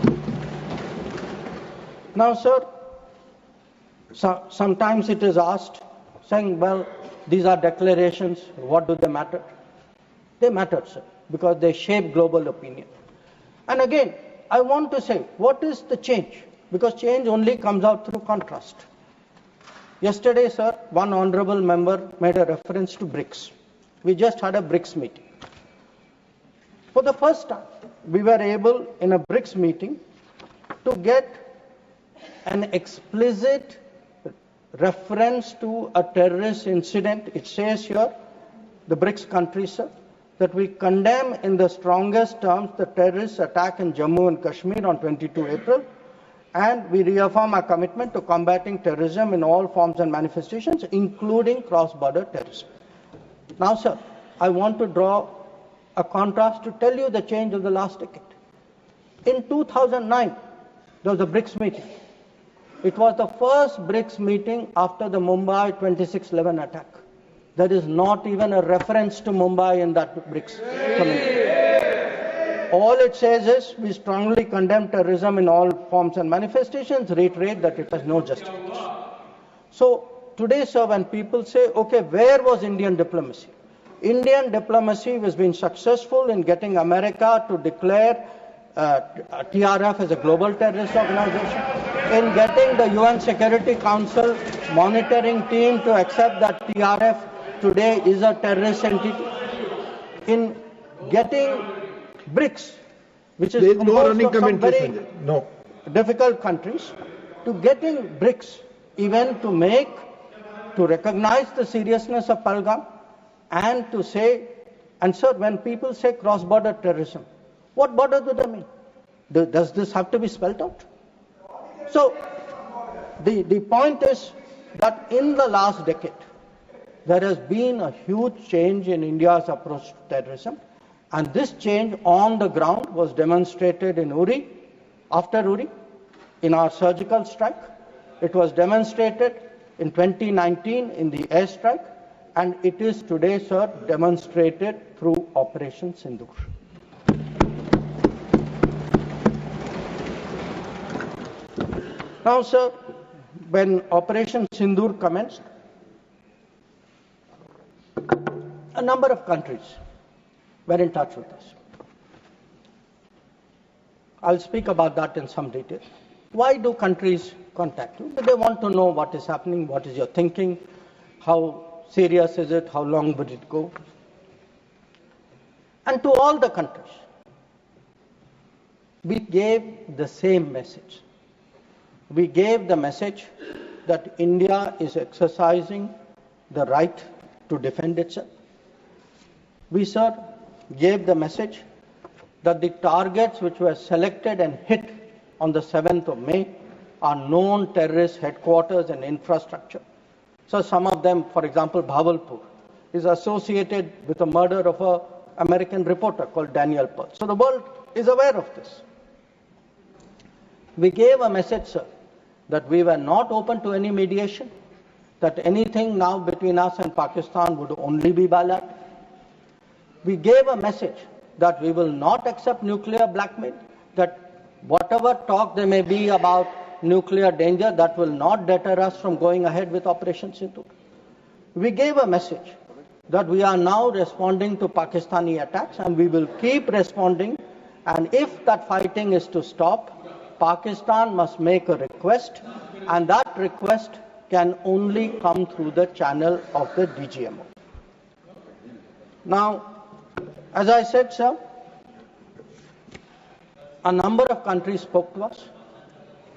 [SPEAKER 10] Now, sir, sometimes it is asked, saying, well, these are declarations, what do they matter? They matter, sir, because they shape global opinion. And again, I want to say, what is the change? Because change only comes out through contrast. Yesterday, sir, one honorable member made a reference to BRICS. We just had a BRICS meeting. For the first time, we were able, in a BRICS meeting, to get an explicit reference to a terrorist incident. It says here, the BRICS countries, sir, that we condemn in the strongest terms the terrorist attack in Jammu and Kashmir on 22 April, and we reaffirm our commitment to combating terrorism in all forms and manifestations, including cross-border terrorism. Now, sir, I want to draw a contrast to tell you the change of the last decade. In 2009, there was a BRICS meeting. It was the first BRICS meeting after the Mumbai 2611 attack. There is not even a reference to Mumbai in that BRICS committee. All it says is we strongly condemn terrorism in all forms and manifestations, reiterate that it has no justification. So today, sir, when people say, okay, where was Indian diplomacy? Indian diplomacy has been successful in getting America to declare TRF as a global terrorist organization, in getting the UN Security Council monitoring team to accept that TRF today is a terrorist entity, in getting BRICS, which is composed of some very difficult countries, to getting BRICS even to recognize the seriousness of Pahalgam and to say, and sir, when people say cross-border terrorism, what border do they mean? Does this have to be spelled out? So the point is that in the last decade, there has been a huge change in India's approach to terrorism, and this change on the ground was demonstrated in Uri, after Uri, in our surgical strike. It was demonstrated in 2019 in the airstrike, and it is today, sir, demonstrated through Operation Sindoor. Now, sir, when Operation Sindoor commenced, a number of countries were in touch with us. I'll speak about that in some detail. Why do countries contact you? They want to know what is happening, what is your thinking, how serious is it, how long would it go? And to all the countries, we gave the same message. We gave the message that India is exercising the right to defend itself. We, sir, gave the message that the targets which were selected and hit on the 7th of May are known terrorist headquarters and infrastructure. So some of them, for example, Bhavalpur, is associated with the murder of an American reporter called Daniel Pearl. So the world is aware of this. We gave a message, sir, that we were not open to any mediation, that anything now between us and Pakistan would only be bilateral. We gave a message that we will not accept nuclear blackmail, that whatever talk there may be about nuclear danger, that will not deter us from going ahead with Operation Sindoor. We gave a message that we are now responding to Pakistani attacks and we will keep responding, and if that fighting is to stop, Pakistan must make a request, and that request can only come through the channel of the DGMO. Now, as I said, sir, a number of countries spoke to us.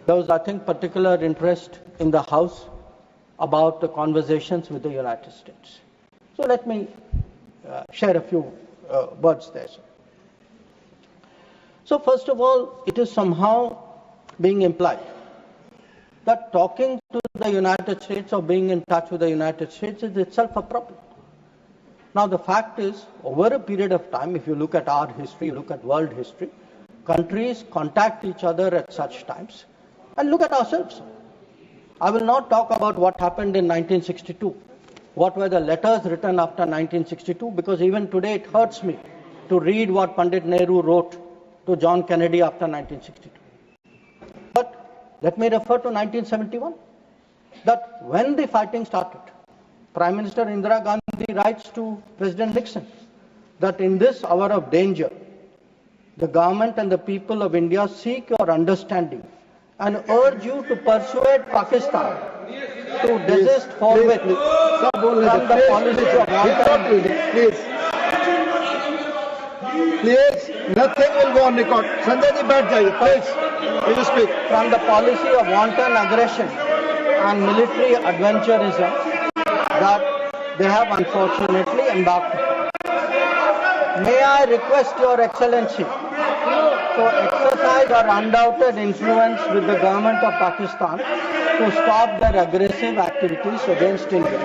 [SPEAKER 10] There was, I think, particular interest in the House about the conversations with the United States. So let me share a few words there, sir. So first of all, it is somehow being implied that talking to the United States or being in touch with the United States is itself a problem. Now the fact is, over a period of time, if you look at our history, look at world history, countries contact each other at such times. And look at ourselves. I will not talk about what happened in 1962. What were the letters written after 1962? Because even today it hurts me to read what Pandit Nehru wrote to John Kennedy after 1962. But let me refer to 1971. That when the fighting started, Prime Minister Indira Gandhi writes to President Nixon that in this hour of danger, the government and the people of India seek your understanding and urge you to persuade Pakistan to desist forthwith from the policy of wanton.
[SPEAKER 11] Please, nothing will go on record. Sanjay ji, baith jaiye, please. Will you speak?
[SPEAKER 10] From the policy of wanton aggression and military adventurism that they have unfortunately embarked upon. May I request Your Excellency to exercise our undoubted influence with the government of Pakistan to stop their aggressive activities against India.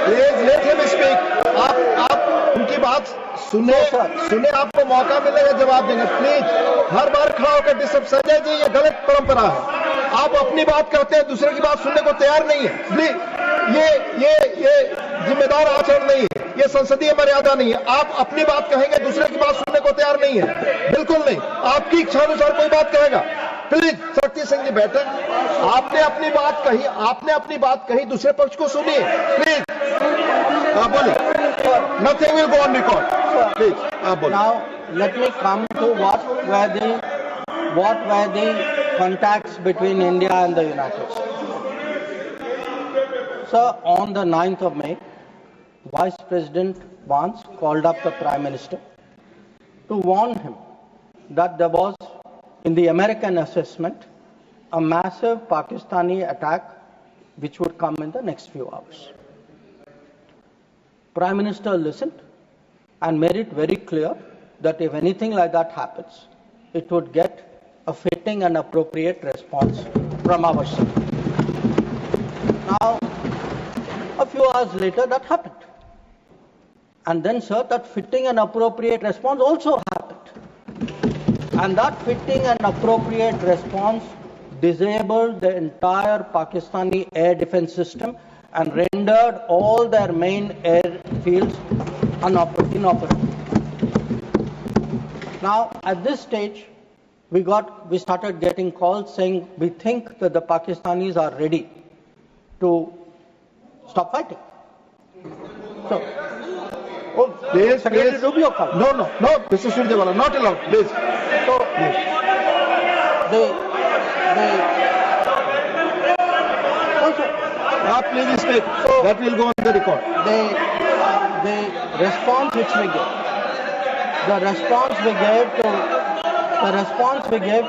[SPEAKER 11] Please let him speak. आप उनकी बात सुने आपको मौका मिलेगा जवाब देने. Please हर बार खड़ा होकर डिस्टर्ब. संजय जी, ये गलत परंपरा है. आप अपनी बात करते हैं, दूसरे की बात सुनने को तैयार नहीं है. प्लीज ये जिम्मेदार आचरण नहीं है. ये संसदीय मर्यादा नहीं है. आप अपनी बात कहेंगे, दूसरे की बात सुनने को तैयार नहीं है. बिल्कुल नहीं. आपकी इच्छा अनुसार कोई बात कहेगा. प्लीज शक्ति सिंह जी बैठे. आपने अपनी बात कही, दूसरे पक्ष को सुनिए. Please. Nothing will go on record. Please.
[SPEAKER 10] Now, let me come to what were the contacts between India and the United States. So, on the 9th of May, Vice President Vance called up the Prime Minister to warn him that there was, in the American assessment, a massive Pakistani attack which would come in the next few hours. Prime Minister listened and made it very clear that if anything like that happens, it would get a fitting and appropriate response from our side. Now, a few hours later, that happened. And then, sir, that fitting and appropriate response also happened. And that fitting and appropriate response disabled the entire Pakistani air defense system and rendered all their main airfields inoperable. Now, at this stage, we started getting calls saying we think that the Pakistanis are ready to stop fighting. So,
[SPEAKER 11] please,
[SPEAKER 10] Secretary Rubio called.
[SPEAKER 11] No, Mr. Surjewala, not allowed, please.
[SPEAKER 10] So,
[SPEAKER 11] please state. That will go on the record.
[SPEAKER 10] The response which we gave,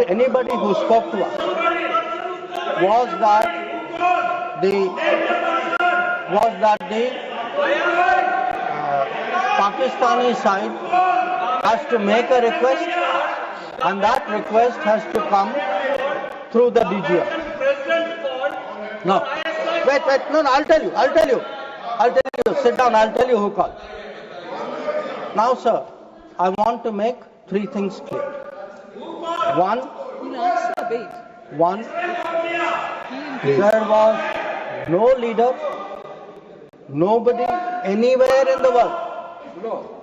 [SPEAKER 10] anybody who spoke to us was that the Pakistani side has to make a request, and that request has to come through the DGM. No. Wait, no, I'll tell you. Sit down, I'll tell you who called. Now, sir, I want to make three things clear. One, there was no leader, nobody anywhere in the world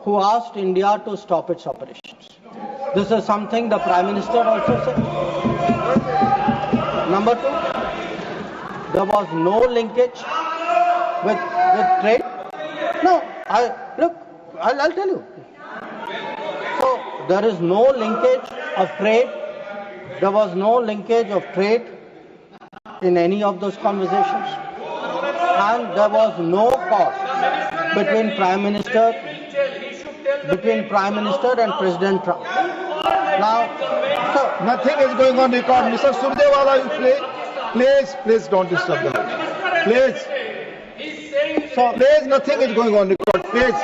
[SPEAKER 10] who asked India to stop its operations. This is something the Prime Minister also said. Number two, there was no linkage with trade. No, I'll tell you. So there is no linkage of trade. There was no linkage of trade in any of those conversations, and there was no cause between Prime Minister and President Trump. Now, so
[SPEAKER 11] nothing is going on record. Mr. Surjewala, please don't disturb the house. Please. Please, nothing is going on record. Please.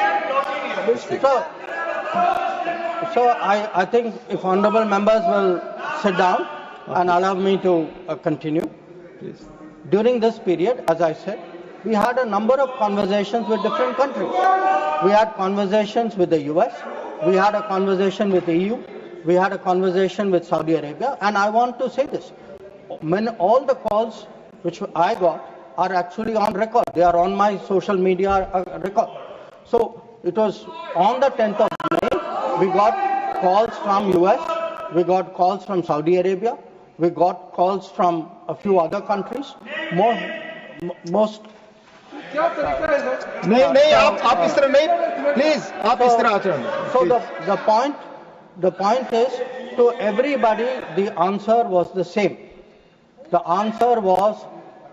[SPEAKER 10] So I think if honorable members will sit down and allow me to continue.
[SPEAKER 11] Please.
[SPEAKER 10] During this period, as I said, we had a number of conversations with different countries. We had conversations with the US, we had a conversation with the EU, we had a conversation with Saudi Arabia, and I want to say this. All the calls which I got are actually on record. They are on my social media record. So it was on the 10th of May, we got calls from US, we got calls from Saudi Arabia, we got calls from a few other countries. Most.
[SPEAKER 11] नहीं आप इस तरह नहीं, please आप इस तरह आचरण.
[SPEAKER 10] So the point is, to everybody the answer was the same. The answer was,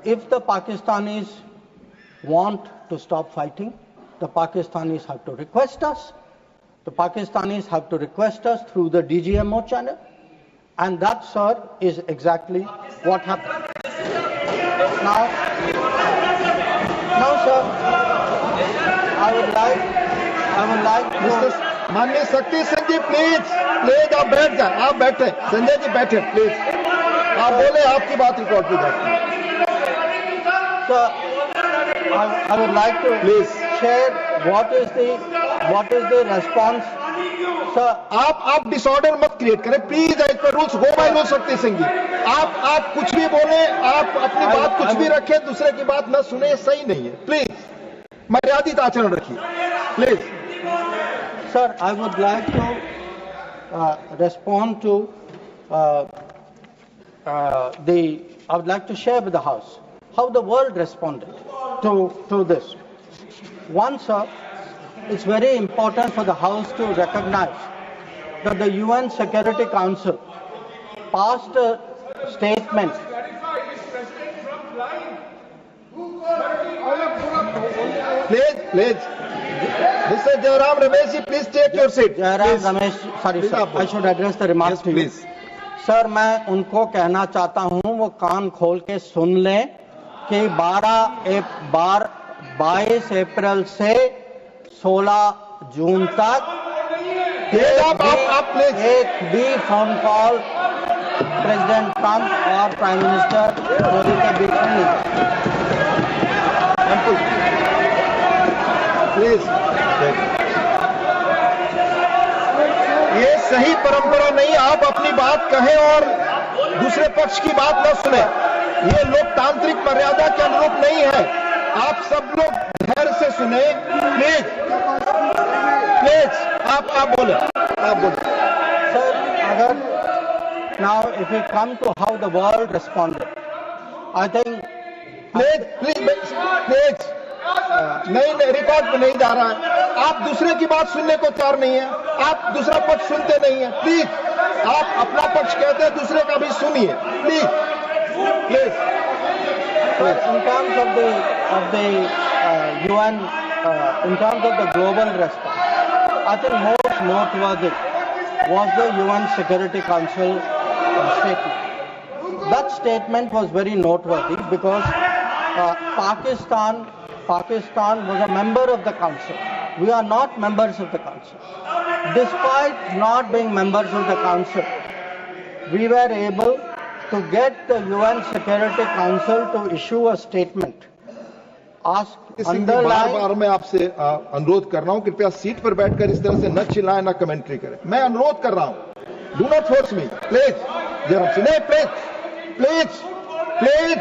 [SPEAKER 10] if the Pakistanis want to stop fighting, the Pakistanis have to request us. The Pakistanis have to request us through the DGMO channel, and that, sir, is exactly what happened. Now, sir, I would like to.
[SPEAKER 11] माननीय शक्ति सिंह जी, please आप बैठ जाए. आप बैठे, संजय जी बैठे, please. आप बोले, आपकी बात रिकॉर्ड की जाती है.
[SPEAKER 10] Sir, I would like to share what is the response. Sir,
[SPEAKER 11] आप डिसऑर्डर मत क्रिएट करें, please. As per rules, go by rule. Shakti Singh जी, आप कुछ भी बोले, आप अपनी बात कुछ भी रखें, दूसरे की बात न सुने, सही नहीं है. प्लीज मर्यादित आचरण रखिए, please.
[SPEAKER 10] Sir, I would like to respond to I would like to share with the House how the world responded to this. One, sir, it's very important for the House to recognize that the UN Security Council passed a statement.
[SPEAKER 11] Please. Mr. Jairam Ramesh, please take your seat.
[SPEAKER 10] Jairam Ramesh, sorry sir, I should address the remarks to you.
[SPEAKER 11] Please.
[SPEAKER 10] Sir मैं उनको कहना चाहता हूं वो कान खोल के सुन लें कि 22 अप्रैल से 16 जून तक एक भी फोन कॉल प्रेसिडेंट ट्रंप और प्राइम मिनिस्टर मोदी के बीच में नहीं।
[SPEAKER 11] प्लीज, ये सही परंपरा नहीं, आप अपनी बात कहें और दूसरे पक्ष की बात न सुने। ये लोकतांत्रिक मर्यादा के अनुरूप नहीं है। आप सब लोग धैर्य से सुने। प्लीज आप बोले।
[SPEAKER 10] सर अगर now if we come to how the world responded, I think
[SPEAKER 11] please नहीं रिकॉर्ड पे नहीं जा रहा है। आप दूसरे की बात सुनने को तैयार नहीं है, आप दूसरा पक्ष सुनते नहीं है। प्लीज आप अपना पक्ष कहते हैं, दूसरे का भी सुनिए। Please
[SPEAKER 10] in terms of the UN, in terms of the global response, I think most noteworthy was the UN Security Council statement. That statement was very noteworthy because Pakistan was a member of the council. We are not members of the council. Despite not being members of the council, we were able to get the UN Security Council to issue a statement.
[SPEAKER 11] बार मैं आपसे अनुरोध कर रहा हूं, कृपया seat पर बैठकर इस तरह से न चिल्लाएं, न कमेंट्री करें। मैं अनुरोध कर रहा हूं, do not force me, please. Please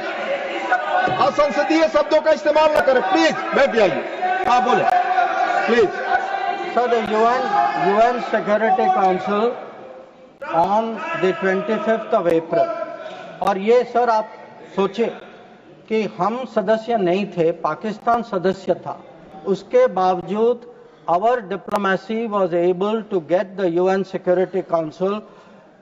[SPEAKER 11] असंसदीय शब्दों का इस्तेमाल न करें। प्लीज बैठ जाइए, आप बोले please.
[SPEAKER 10] So the UN Security Council on the 25th of April, और ये सर आप सोचिए कि हम सदस्य नहीं थे, पाकिस्तान सदस्य था, उसके बावजूद our diplomacy was able to get the UN Security Council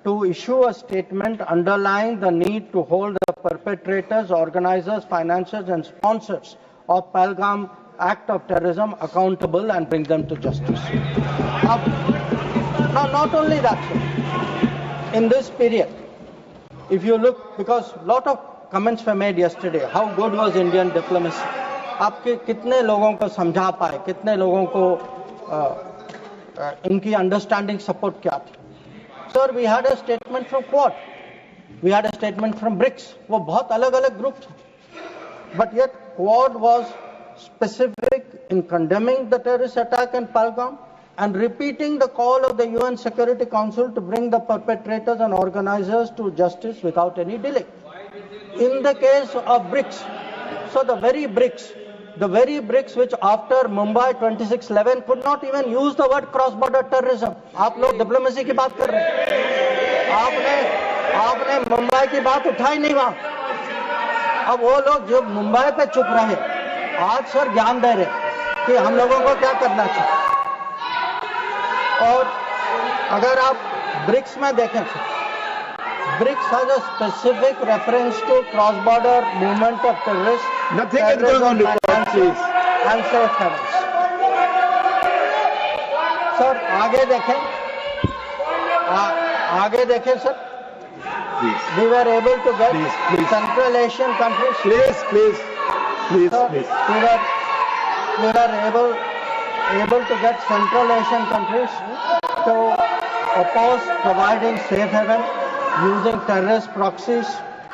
[SPEAKER 10] to issue a statement underlying the need to hold the perpetrators, organizers, financiers and sponsors of Pahalgam act of terrorism accountable and bring them to justice. Now not only that, sir, in this period, if you look, because lot of comments were made yesterday, how good was Indian diplomacy? आपके कितने लोगों को समझा पाए, कितने लोगों को इनकी अंडरस्टैंडिंग सपोर्ट क्या थी? Sir, we had a statement from Quad, we had a statement from BRICS. वो बहुत अलग-अलग ग्रुप थे, but yet Quad was specific in condemning the terrorist attack in Pahalgam and repeating the call of the UN Security Council to bring the perpetrators and organizers to justice without any delay. In the case of BRICS, so the very BRICS which after Mumbai 26/11 could not even use the word cross-border terrorism. आप लोग diplomacy की बात कर रहे हैं, आपने मुंबई की बात उठाई नहीं वहां। अब वो लोग जो मुंबई पे चुप रहे, आज सर ज्ञान दे रहे कि हम लोगों को क्या करना चाहिए। और अगर आप ब्रिक्स में देखें, BRICS has a specific reference to cross-border movement of terrorists,
[SPEAKER 11] nothing is going on
[SPEAKER 10] finances and safe havens. Sir आगे देखें sir, we were able to get Central Asian countries.
[SPEAKER 11] Please.
[SPEAKER 10] We were able to get Central Asian countries to oppose providing safe haven using terrorist proxies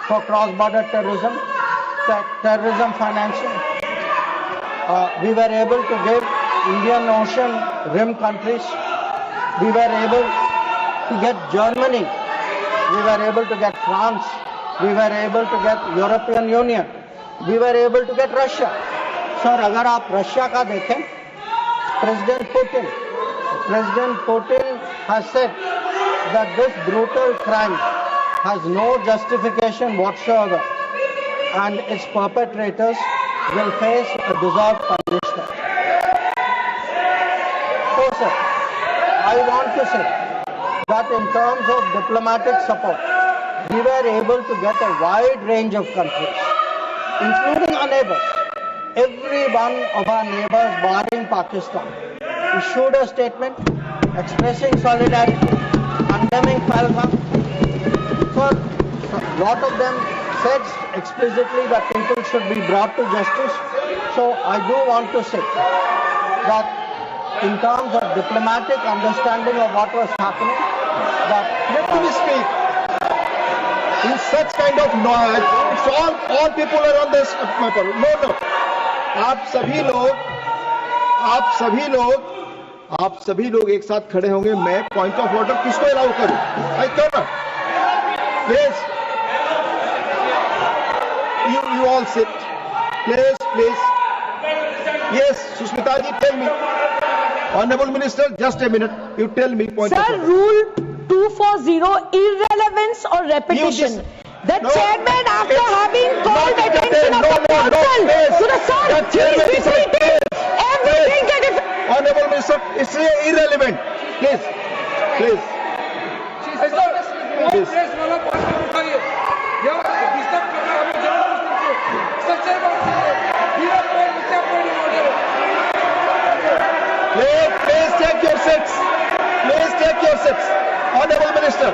[SPEAKER 10] for cross-border terrorism financing. We were able to give Indian Ocean rim countries. We were able to get Germany. We were able to get France. We were able to get European Union. We were able to get Russia. Sir, अगर आप Russia का देखें, President Putin has said that this brutal crime has no justification whatsoever and its perpetrators will face a deserved punishment. sir, I want to say that in terms of diplomatic support, we were able to get a wide range of countries, including our neighbors. Every one of our neighbors, barring Pakistan, issued a statement expressing solidarity, condemning Pahalgam. So, a lot of them said explicitly that people should be brought to justice. So, I do want to say that in terms of diplomatic understanding of what was happening, that
[SPEAKER 11] Let me speak. In such kind of noise, it's all people are on this paper. No. आप सभी लोग एक साथ खड़े होंगे. मैं point of order किसको allow करूं? I can not. Please, you all sit. Please. Yes, Sushmita ji, tell me. Honorable Minister, just a minute. You tell me point of
[SPEAKER 12] Sir,
[SPEAKER 11] order.
[SPEAKER 12] Rule 240, irrelevance or repetition. The chairman, after having called attention of the council to the sir, he is repeating everything that is...
[SPEAKER 11] Honorable Minister, it's irrelevant. Please. Please take your seats. Honorable Minister.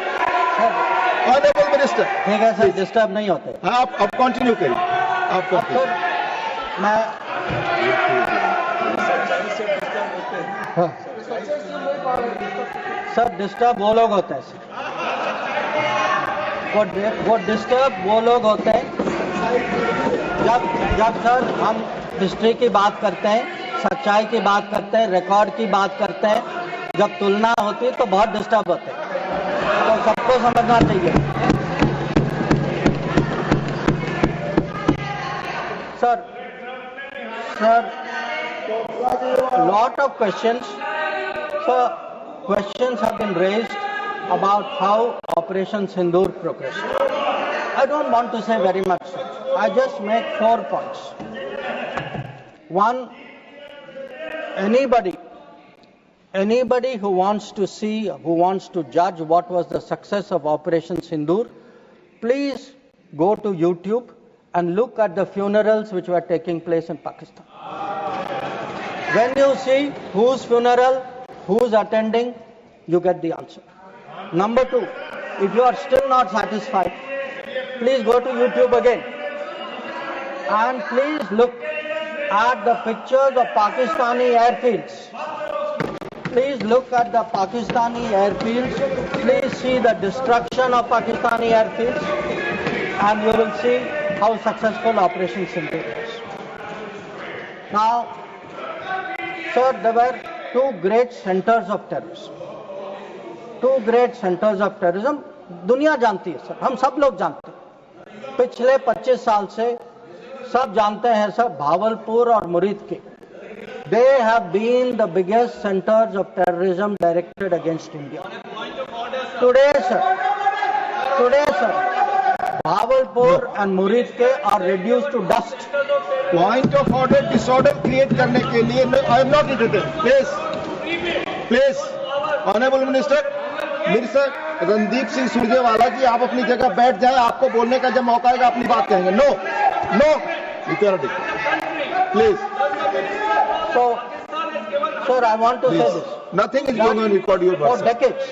[SPEAKER 10] ठीक है sir, disturb नहीं होते.
[SPEAKER 11] हाँ, आप continue करिए. आप
[SPEAKER 10] मैं sir disturb वो लोग होते हैं सर. वो डिस्टर्ब वो लोग होते हैं जब सर हम हिस्ट्री की बात करते हैं, सच्चाई की बात करते हैं, रिकॉर्ड की बात करते हैं, जब तुलना होती है तो बहुत डिस्टर्ब होते हैं. तो सबको समझना चाहिए. Sir, lot of questions. Sir, questions have been raised about how Operation Sindoor progressed. I don't want to say very much, sir. I just make 4 points. One, anybody who wants to see, who wants to judge what was the success of Operation Sindoor, please go to YouTube and look at the funerals which were taking place in Pakistan. When you see whose funeral, who's attending, you get the answer. Number 2, if you are still not satisfied, please go to YouTube again and please look at the pictures of Pakistani airfields. Please look at the Pakistani airfields. Please see the destruction of Pakistani airfields and you will see how successful Operation Sindoor was. Now, sir, there were 2 great centers of terrorism. 2 great centers of terrorism. दुनिया जानती है sir, हम सब लोग जानते हैं. पिछले 25 साल से सब जानते हैं सर, भावलपुर और मुरीद के. They have been the biggest centers of terrorism directed against India. Today, sir, Bahawalpur and Murid ke are reduced to dust.
[SPEAKER 11] Point of order, disorder create करने के लिए I am not interested. Please, Honorable Minister, Mirza Randeep Singh Surjewala जी, आप अपनी जगह बैठ जाएं. आपको बोलने का जब मौका आएगा अपनी बात कहेंगे. No, please.
[SPEAKER 10] So, sir, I want to say this.
[SPEAKER 11] Nothing is going on record your
[SPEAKER 10] For decades,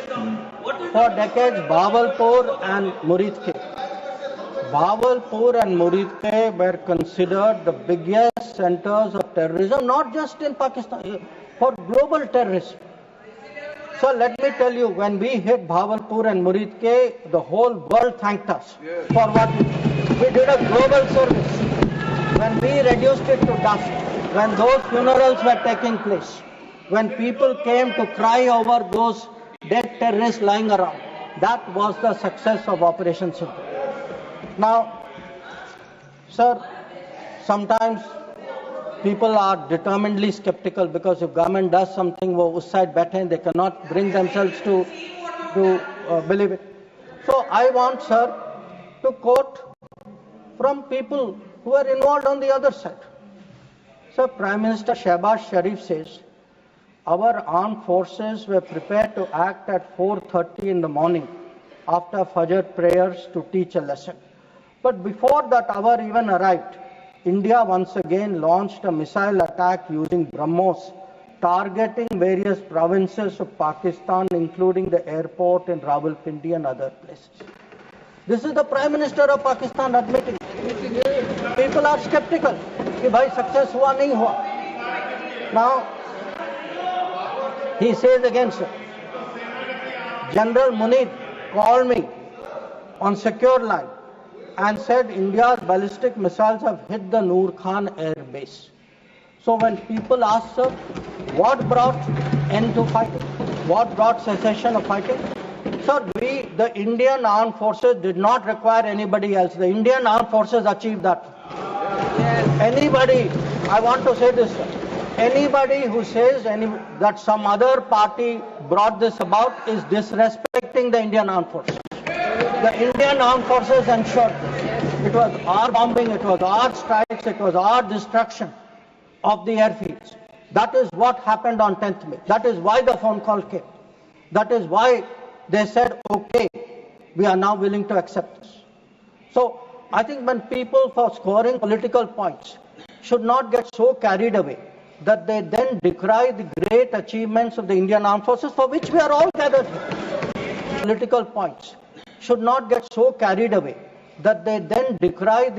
[SPEAKER 10] Bahawalpur and Murid were considered the biggest centers of terrorism, not just in Pakistan, for global terrorism. So let me tell you, when we hit Bahawalpur and Murid, the whole world thanked us for what we did. We did a global service. When we reduced it to dust, when those funerals were taking place, when people came to cry over those dead terrorists lying around, that was the success of Operation Sindoor. Now, sir, sometimes people are determinedly skeptical because if government does something, wo us side baithe, they cannot bring themselves to believe it. So I want, sir, to quote from people who are involved on the other side. So Prime Minister Shehbaz Sharif says, our armed forces were prepared to act at 4:30 in the morning after Fajr prayers to teach a lesson. But before that hour even arrived, India once again launched a missile attack using BrahMos, targeting various provinces of Pakistan, including the airport in Rawalpindi and other places. This is the Prime Minister of Pakistan admitting. People are skeptical कि भाई success हुआ नहीं हुआ. Now, he says again, sir, General Munir called me on secure line and said India's ballistic missiles have hit the Noor Khan air base. So when people ask, sir, what brought end to fighting? What brought cessation of fighting? Sir, the Indian armed forces did not require anybody else. The Indian armed forces achieved that. Anybody, I want to say this, sir. Anybody who says that some other party brought this about is disrespecting the Indian armed forces. The Indian armed forces ensured this. It was our bombing, it was our strikes, it was our destruction of the airfields. That is what happened on 10th May. That is why the phone call came. That is why they said, okay, we are now willing to accept this. So I think when people, for scoring political points, should not get so carried away that they then decry the great achievements of the Indian Armed Forces, for which we are all gathered here. Political points should not get so carried away that they then decry the